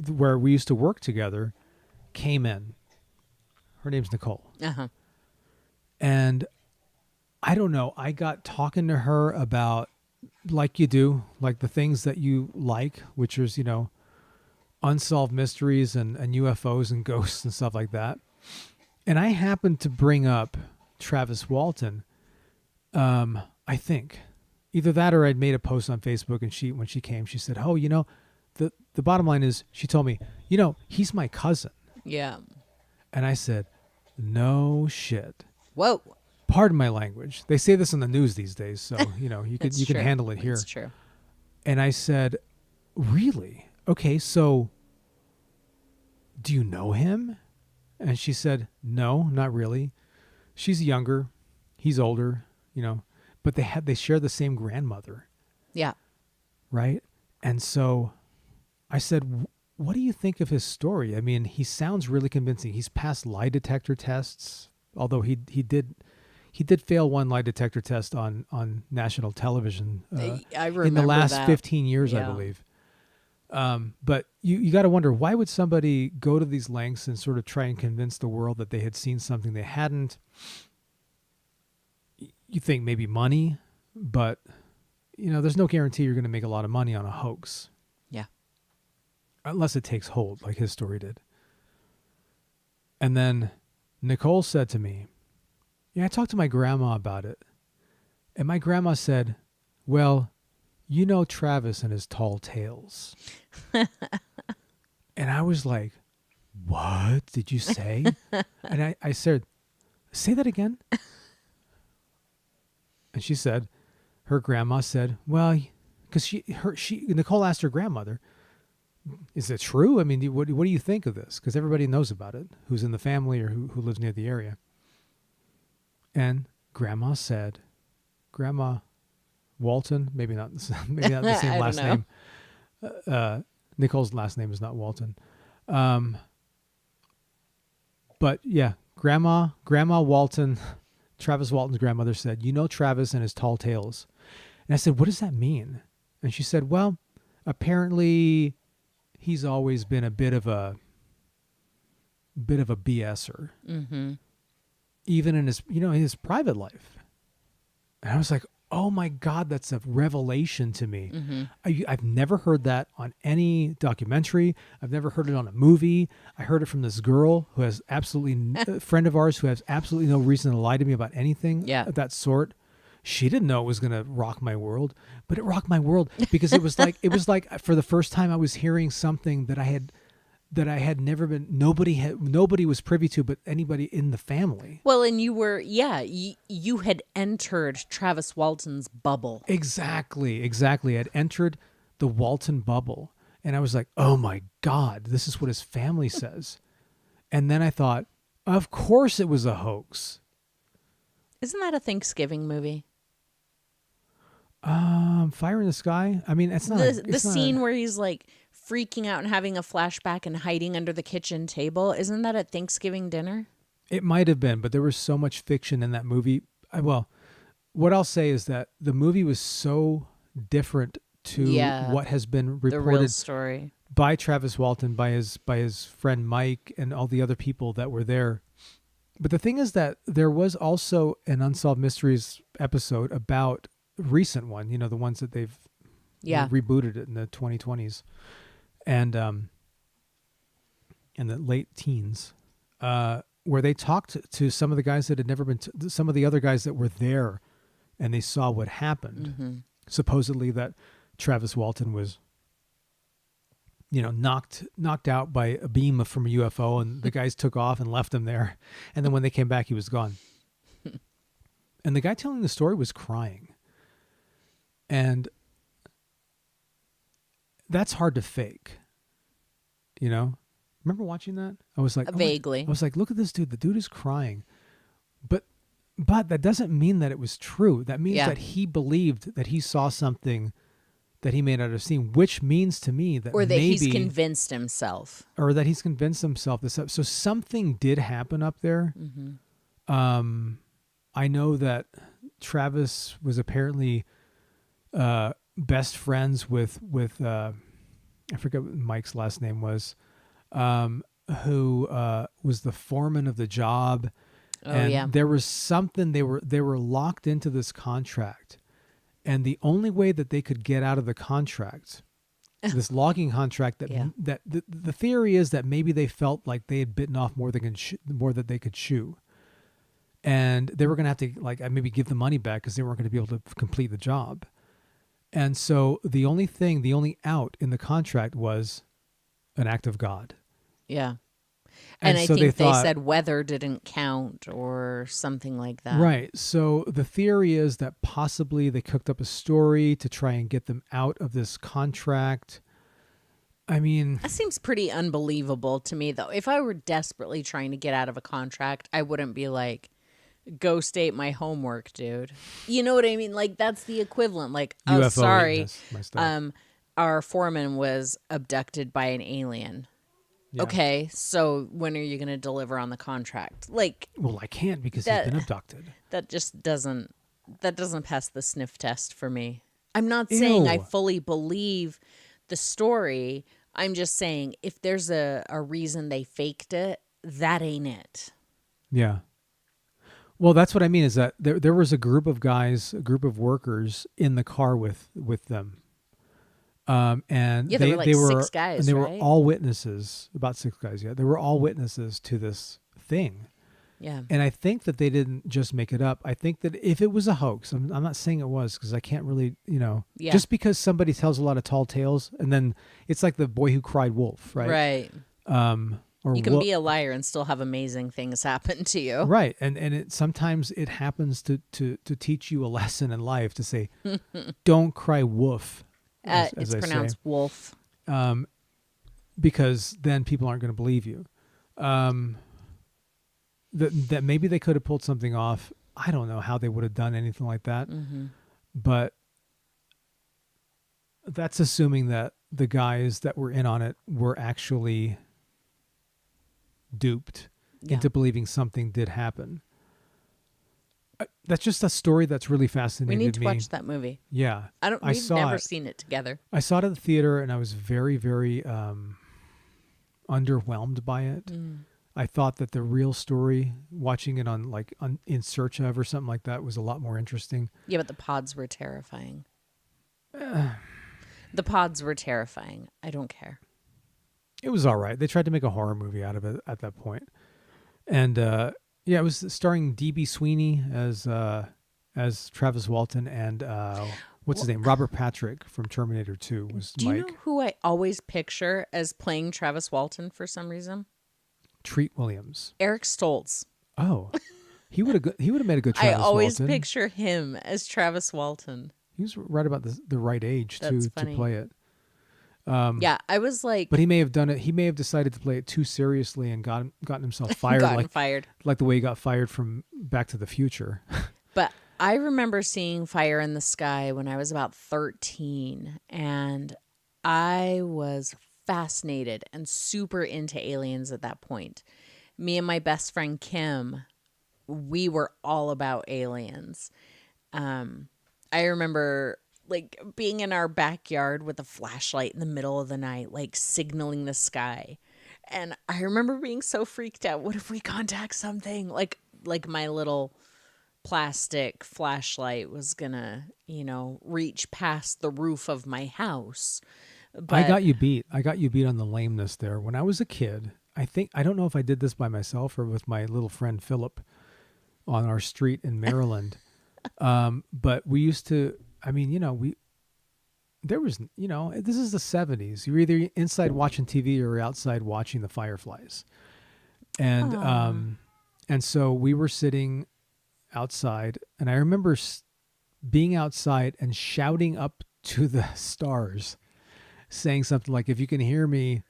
where we used to work together came in. Her name's Nicole.
Uh-huh.
And I don't know, I got talking to her about, like you do, like the things that you like, which is, unsolved mysteries and UFOs and ghosts and stuff like that. And I happened to bring up Travis Walton. I think either that or I'd made a post on Facebook, and when she came, she said, "Oh, the bottom line is," she told me, "he's my cousin."
Yeah.
And I said, "No shit."
Whoa.
Pardon my language. They say this on the news these days, so you can handle it here.
That's true.
And I said, "Really? Okay, so do you know him?" And she said, "No, not really. She's younger, he's older, but they share the same grandmother."
Yeah.
Right? And so I said, "What do you think of his story? I mean, he sounds really convincing. He's passed lie detector tests, although he did fail one lie detector test on national television
I remember
in the last
that.
15 years, I believe." But you got to wonder, why would somebody go to these lengths and sort of try and convince the world that they had seen something they hadn't? You think maybe money, but there's no guarantee you're going to make a lot of money on a hoax.
Yeah.
Unless it takes hold, like his story did. And then Nicole said to me, "Yeah, I talked to my grandma about it." And my grandma said, "Well, Travis and his tall tales." And I was like, "What did you say?" And I said, "Say that again." And she said, her grandma said, "Well, because Nicole asked her grandmother, 'Is it true? I mean, what do you think of this?' Because everybody knows about it, who's in the family or who lives near the area." And grandma said, Grandma Walton, maybe not the same last name. Nicole's last name is not Walton. But yeah, Grandma Walton, Travis Walton's grandmother said, "Travis and his tall tales." And I said, "What does that mean?" And she said, "Well, apparently he's always been a bit of a BSer. Mm-hmm. Even in his private life." And I was like, "Oh my God, that's a revelation to me." Mm-hmm. I've never heard that on any documentary. I've never heard it on a movie. I heard it from this girl who has a friend of ours who has absolutely no reason to lie to me about anything of that sort. She didn't know it was going to rock my world, but it rocked my world because it was like for the first time I was hearing something that I had never been, nobody was privy to, but anybody in the family.
Well, and you were, you had entered Travis Walton's bubble.
Exactly. I'd entered the Walton bubble, and I was like, "Oh my God, this is what his family says." And then I thought, of course it was a hoax.
Isn't that a Thanksgiving movie?
Fire in the Sky. I mean, it's not
the scene where he's like freaking out and having a flashback and hiding under the kitchen table. Isn't that at Thanksgiving dinner?
It might have been, but there was so much fiction in that movie. What I'll say is that the movie was so different to what has been reported.
The real story.
by Travis Walton, by his friend Mike, and all the other people that were there. But the thing is that there was also an Unsolved Mysteries episode about recent one, the ones that they've rebooted it in the 2020s and in the late teens, where they talked to some of the guys that had never been, some of the other guys that were there, and they saw what happened.
Mm-hmm.
Supposedly that Travis Walton was, knocked out by a beam from a UFO, and the guys took off and left him there. And then when they came back, he was gone. And the guy telling the story was crying. And that's hard to fake. Remember watching that? I was like,
vaguely.
I was like, look at this dude. The dude is crying. But that doesn't mean that it was true. That means that he believed that he saw something that he may not have seen, which means to me that
he's convinced himself.
Or that he's convinced himself this. So something did happen up there.
Mm-hmm.
I know that Travis was apparently best friends with I forget what Mike's last name was, who was the foreman of the job. And there was something, they were locked into this contract. And the only way that they could get out of the contract, this logging contract, that the theory is that maybe they felt like they had bitten off more than they could chew, and they were going to have to maybe give the money back because they weren't going to be able to complete the job. And so the only out in the contract was an act of God.
Yeah. And I think they said weather didn't count or something like that.
Right. So the theory is that possibly they cooked up a story to try and get them out of this contract. I mean,
that seems pretty unbelievable to me, though. If I were desperately trying to get out of a contract, I wouldn't be like, go state my homework, dude. You know what I mean? Like, that's the equivalent. Like, UFO, oh, sorry. Our foreman was abducted by an alien. Yeah. Okay, so when are you going to deliver on the contract?
Well, I can't because he's been abducted.
That just doesn't pass the sniff test for me. I'm not saying I fully believe the story. I'm just saying if there's a reason they faked it, that ain't it.
Yeah. Well, that's what I mean is that there was a group of guys, a group of workers in the car with them. And
there were 6 guys,
and they
right?
were all witnesses, about 6 guys. Yeah. They were all witnesses to this thing.
Yeah.
And I think that they didn't just make it up. I think that if it was a hoax, I'm not saying it was because I can't really, just because somebody tells a lot of tall tales and then it's like the boy who cried wolf, right?
Right. Or you can be a liar and still have amazing things happen to you.
Right. And sometimes it happens to teach you a lesson in life to say, don't cry wolf.
It's pronounced wolf.
Because then people aren't going to believe you. That maybe they could have pulled something off. I don't know how they would have done anything like that. Mm-hmm. But that's assuming that the guys that were in on it were actually duped into believing something did happen. That's just a story that's really fascinating.
We need to watch that movie.
Yeah.
We've never seen it together.
I saw it at the theater and I was very, very underwhelmed by it. Mm. I thought that the real story, watching it on In Search Of or something like that, was a lot more interesting.
Yeah, but the pods were terrifying. The pods were terrifying. I don't care.
It was all right. They tried to make a horror movie out of it at that point. And it was starring D.B. Sweeney as Travis Walton and what's his name? Robert Patrick from Terminator 2 was Mike.
Do you know who I always picture as playing Travis Walton for some reason?
Treat Williams.
Eric Stoltz.
Oh, he would have made a good Travis Walton.
I always picture him as Travis Walton.
He was right about the right age to play it.
I was like,
but he may have done it. He may have decided to play it too seriously and gotten himself fired.
Fired,
like the way he got fired from Back to the Future.
But I remember seeing Fire in the Sky when I was about 13, and I was fascinated and super into aliens at that point. Me and my best friend Kim, we were all about aliens. I remember like being in our backyard with a flashlight in the middle of the night, like signaling the sky. And I remember being so freaked out. What if we contact something? Like my little plastic flashlight was gonna, reach past the roof of my house. But
I got you beat. I got you beat on the lameness there. When I was a kid, I don't know if I did this by myself or with my little friend Philip on our street in Maryland. But we used to, there was, this is the 70s. You were either inside watching TV or outside watching the fireflies. And so we were sitting outside, and I remember being outside and shouting up to the stars, saying something like, if you can hear me,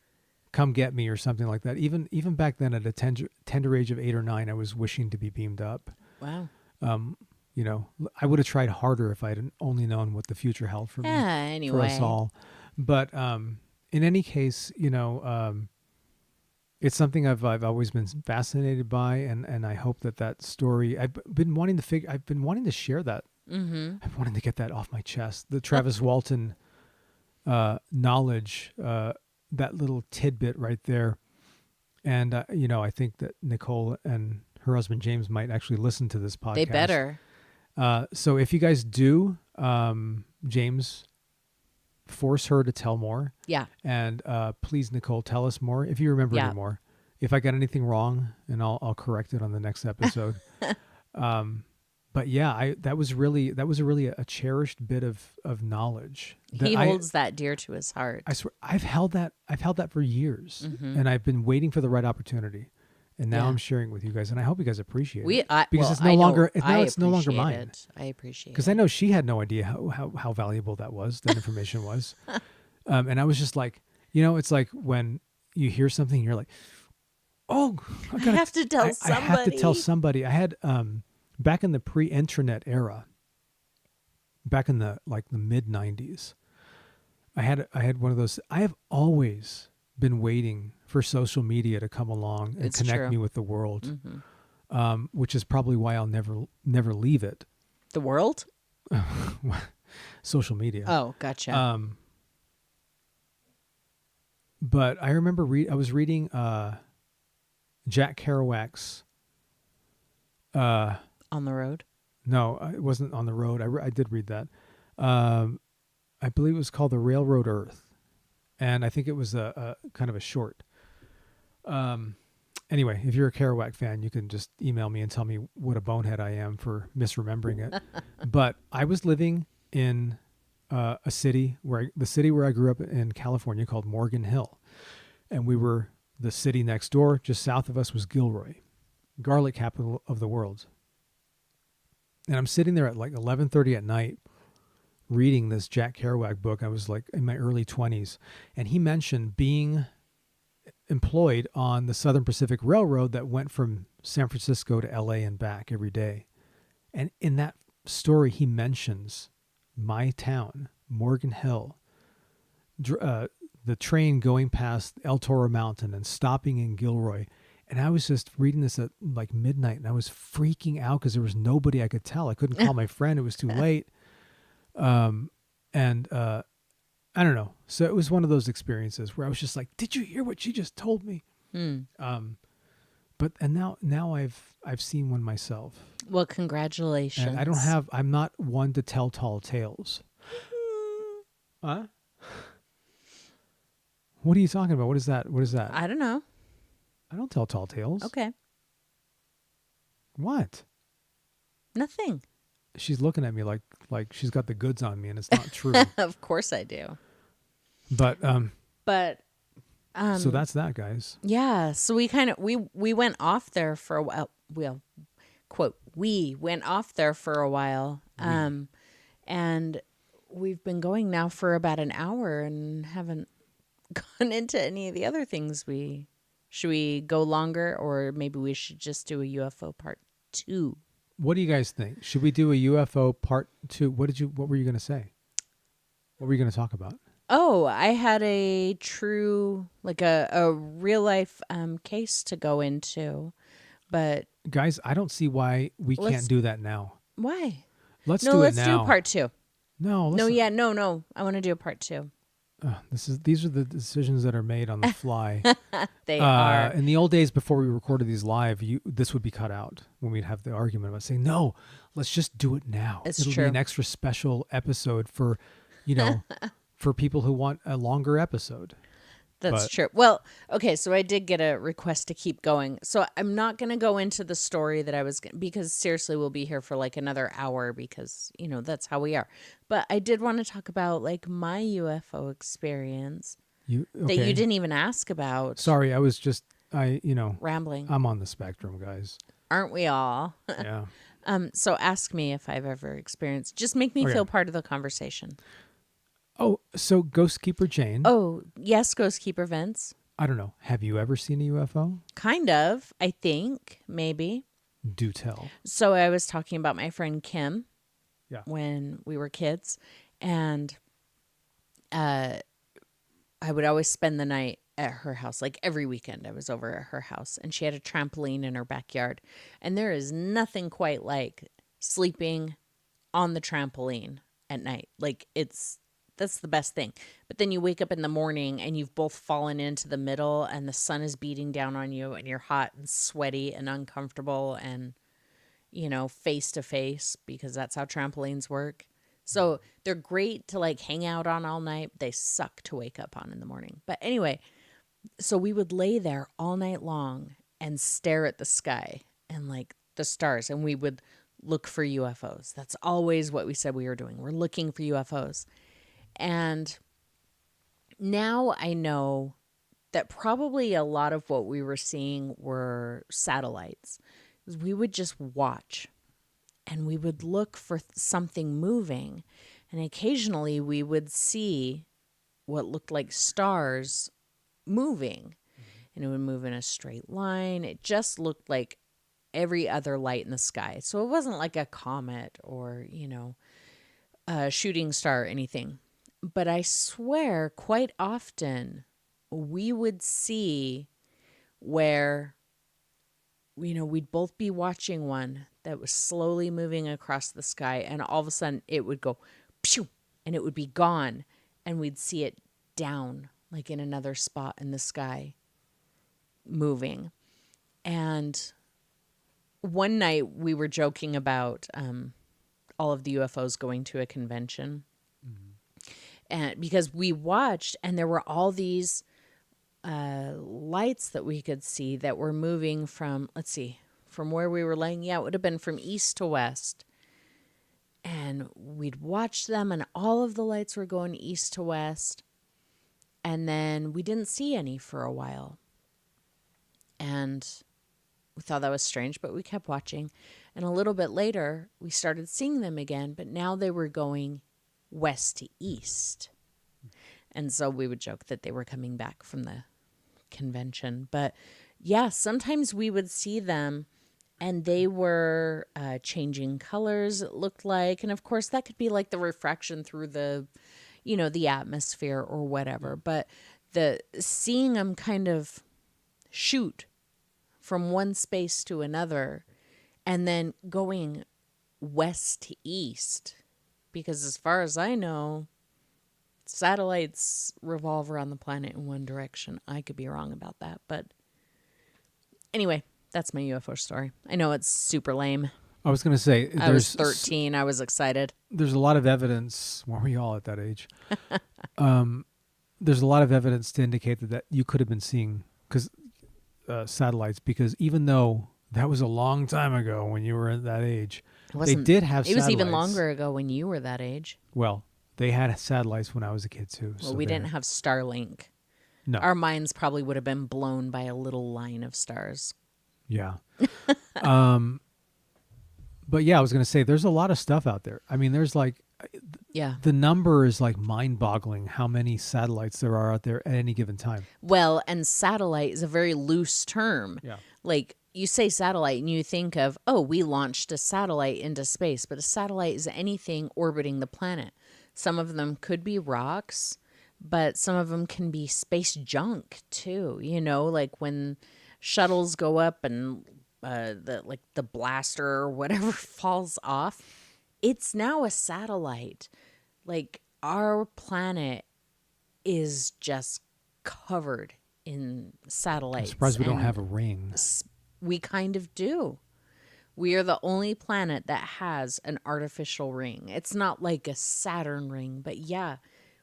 come get me, or something like that. Even back then at a tender age of 8 or 9, I was wishing to be beamed up.
Wow.
I would have tried harder if I'd only known what the future held for me,
anyway.
for us all. But in any case, it's something I've always been fascinated by, and I hope that story, I've been wanting to share that.
Mm-hmm.
I've wanted to get that off my chest. The Travis Walton knowledge, that little tidbit right there. And, I think that Nicole and her husband James might actually listen to this podcast.
They better.
So if you guys do, James, force her to tell more.
Yeah.
And please, Nicole, tell us more if you remember any more. If I got anything wrong, and I'll correct it on the next episode. But yeah, that was really a cherished bit of knowledge.
He holds that dear to his heart.
I swear, I've held that for years, and I've been waiting for the right opportunity. And now I'm sharing with you guys, and I hope you guys appreciate it. Because it's no longer mine.
I appreciate it.
Because I know she had no idea how valuable that information was. And I was just like, it's like when you hear something, you're like, oh, I have to tell somebody. I have to tell somebody. I had, back in the pre-intranet era, back in the mid 90s, I had one of those. I have always been waiting for social media to come along and connect me with the world, which is probably why I'll never leave it.
The world?
Social media.
Oh, gotcha.
But I remember I was reading Jack Kerouac's
On the Road?
No, it wasn't On the Road. I did read that. I believe it was called The Railroad Earth. And I think it was a kind of a short. Anyway, if you're a Kerouac fan, you can just email me and tell me what a bonehead I am for misremembering it. But I was living in the city where I grew up in California, called Morgan Hill. And the city next door, just south of us, was Gilroy, garlic capital of the world. And I'm sitting there at 11:30 at night, reading this Jack Kerouac book. I was in my early 20s, and he mentioned being employed on the Southern Pacific Railroad that went from San Francisco to LA and back every day. And in that story, he mentions my town, Morgan Hill, the train going past El Toro Mountain and stopping in Gilroy. And I was just reading this at midnight, and I was freaking out because there was nobody I could tell. I couldn't call my friend. It was too late. I don't know. So it was one of those experiences where I was just like, did you hear what she just told me? But now I've seen one myself.
Well, congratulations.
And I'm not one to tell tall tales. Huh? What are you talking about? What is that?
I don't know.
I don't tell tall tales.
Okay.
What?
Nothing.
She's looking at me like she's got the goods on me, and it's not true.
Of course I do.
But
so
that's that, guys.
Yeah. So we went off there for a while. Well, quote, we went off there for a while. And we've been going now for about an hour and haven't gone into any of the other things. Should we go longer, or maybe we should just do a UFO part 2?
What do you guys think? Should we do a UFO part 2? What were you going to say? What were you going to talk about?
Oh, I had a true, a real life case to go into, but
guys, I don't see why we can't do that now.
Why?
Let's do
part 2.
No,
No,
listen.
yeah, no. I want to do a part 2.
These are the decisions that are made on the fly.
They are.
In the old days, before we recorded these live, this would be cut out when we'd have the argument about saying, "No, let's just do it now."
It's
It'll
true.
be an extra special episode for, for people who want a longer episode.
That's true. Well, okay, so I did get a request to keep going. So I'm not going to go into the story that I was because seriously we'll be here for like another hour because, that's how we are. But I did want to talk about like my UFO experience that you didn't even ask about.
Sorry, I was just
rambling.
I'm on the spectrum, guys.
Aren't we all?
Yeah.
So ask me if I've ever experienced. Just make me feel part of the conversation.
Oh, so Ghostkeeper Jane.
Oh, yes, Ghostkeeper Vince.
I don't know. Have you ever seen a UFO?
Kind of, I think, maybe.
Do tell.
So I was talking about my friend Kim
when
we were kids, and I would always spend the night at her house. Like every weekend I was over at her house, and she had a trampoline in her backyard. And there is nothing quite like sleeping on the trampoline at night. Like that's the best thing. But then you wake up in the morning and you've both fallen into the middle and the sun is beating down on you and you're hot and sweaty and uncomfortable and, face to face because that's how trampolines work. So they're great to like hang out on all night. But they suck to wake up on in the morning. But anyway, so we would lay there all night long and stare at the sky and like the stars, and we would look for UFOs. That's always what we said we were doing. We're looking for UFOs. And now I know that probably a lot of what we were seeing were satellites. We would just watch and we would look for something moving. And occasionally we would see what looked like stars moving. And it would move in a straight line. It just looked like every other light in the sky. So it wasn't like a comet or, a shooting star or anything. But I swear quite often we would see where, we'd both be watching one that was slowly moving across the sky, and all of a sudden it would go pew, and it would be gone, and we'd see it down like in another spot in the sky moving. And one night we were joking about all of the UFOs going to a convention. And because we watched and there were all these lights that we could see that were moving from where we were laying. Yeah, it would have been from east to west. And we'd watch them and all of the lights were going east to west. And then we didn't see any for a while. And we thought that was strange, but we kept watching. And a little bit later, we started seeing them again, but now they were going west to east. And so we would joke that they were coming back from the convention. But yeah, sometimes we would see them and they were changing colors, it looked like. And of course, that could be like the refraction through the, the atmosphere or whatever. But the seeing them kind of shoot from one space to another and then going west to east. Because as far as I know, satellites revolve around the planet in one direction. I could be wrong about that. But anyway, that's my UFO story. I know it's super lame.
I was going to say,
I was 13. I was excited.
There's a lot of evidence. Weren't we all at that age? There's a lot of evidence to indicate that you could have been seeing satellites, because even though that was a long time ago when you were at that age, they did have satellites.
It was even longer ago when you were that age.
Well, they had satellites when I was a kid too.
Well, we didn't have Starlink.
No.
Our minds probably would have been blown by a little line of stars.
Yeah. But yeah, I was going to say, there's a lot of stuff out there. I mean, there's like, the number is like mind-boggling how many satellites there are out there at any given time.
Well, and satellite is a very loose term.
Yeah.
Like, you say satellite and you think of, oh, we launched a satellite into space. But a satellite is anything orbiting the planet. Some of them could be rocks, but some of them can be space junk too. Like when shuttles go up and the blaster or whatever falls off, it's now a satellite. like our planet is just covered in satellites.
I'm surprised we don't have a ring.
We kind of do. We are the only planet that has an artificial ring. It's not like a Saturn ring, but yeah,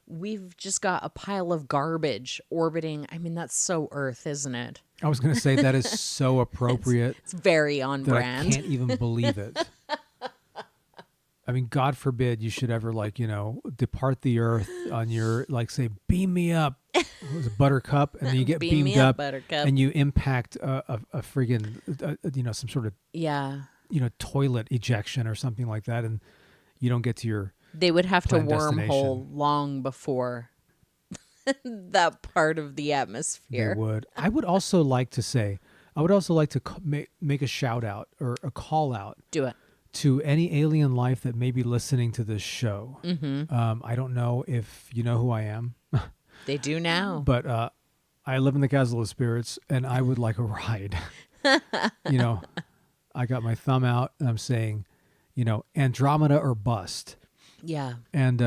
we've just got a pile of garbage orbiting. I mean, that's so Earth, isn't it?
I was going to say that is so appropriate.
It's very on
that
brand.
I can't even believe it. I mean, God forbid you should ever, like, depart the earth on your, like, say, beam me up. It was a Buttercup, and then you get
Beam
beamed
me up,
up,
Buttercup.
and you impact a friggin', some sort of, toilet ejection or something like that, and you don't get to your
They would have to
planned
wormhole
destination.
long before that part of the atmosphere.
They would. I would also like to make a shout out or a call out.
Do it.
To any alien life that may be listening to this show.
Mm-hmm.
I don't know if you know who I am.
They do now.
But I live in the Castle of Spirits, and I would like a ride. I got my thumb out, and I'm saying, Andromeda or bust.
Yeah.
And,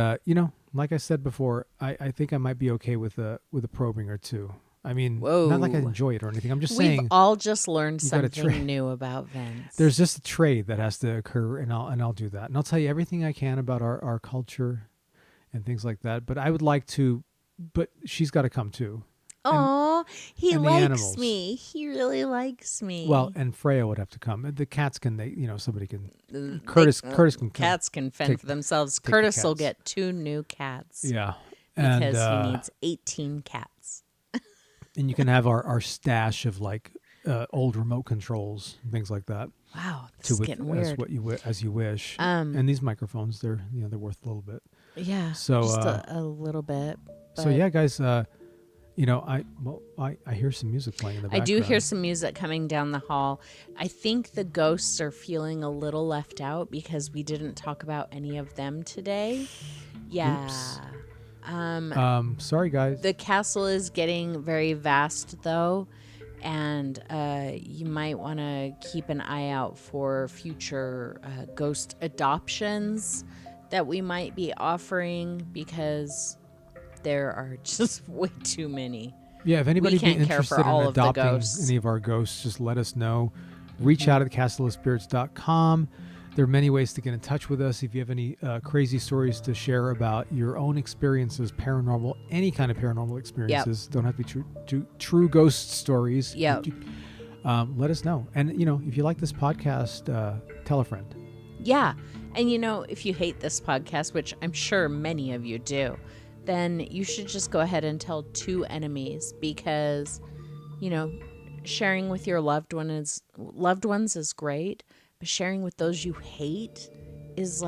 like I said before, I think I might be okay with a probing or two. I mean, not like I enjoy it or anything. I'm just saying.
We've all just learned something new about Vince.
There's just a trade that has to occur, and I'll do that. And I'll tell you everything I can about our culture and things like that. But I would like to, but she's got to come too.
Oh, he
and
likes
animals.
me. He really likes me.
Well, and Freya would have to come. The cats can, somebody can. Curtis can come.
Cats can fend for themselves. Curtis will get 2 new cats.
Yeah.
Because he needs 18 cats.
And you can have our stash of like old remote controls and things like that.
Wow, this is getting weird.
As you wish. And these microphones, they're worth a little bit.
Yeah.
So
just a little bit.
So yeah, guys. I hear some music playing in the background.
I do hear some music coming down the hall. I think the ghosts are feeling a little left out because we didn't talk about any of them today. Yeah.
Oops. Sorry guys.
The castle is getting very vast though, and you might want to keep an eye out for future ghost adoptions that we might be offering because there are just way too many.
Yeah, if anybody'd be interested in adopting any of our ghosts, just let us know. Reach out at castleofspirits.com. There are many ways to get in touch with us. If you have any crazy stories to share about your own experiences, paranormal, any kind of paranormal experiences, don't have to be true ghost stories.
Yeah.
Let us know. And, if you like this podcast, tell a friend.
Yeah. And, if you hate this podcast, which I'm sure many of you do, then you should just go ahead and tell 2 enemies because, sharing with your loved ones is great. But sharing with those you hate is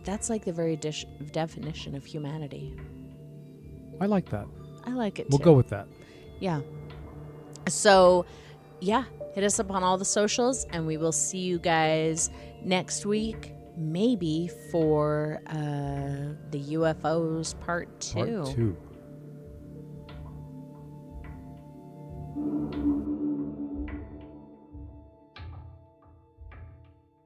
that's like the very definition of humanity.
I like that.
I like it
We'll
too.
go with that.
Yeah. So, yeah, hit us up on all the socials and we will see you guys next week, maybe for the UFOs part 2.
Part 2.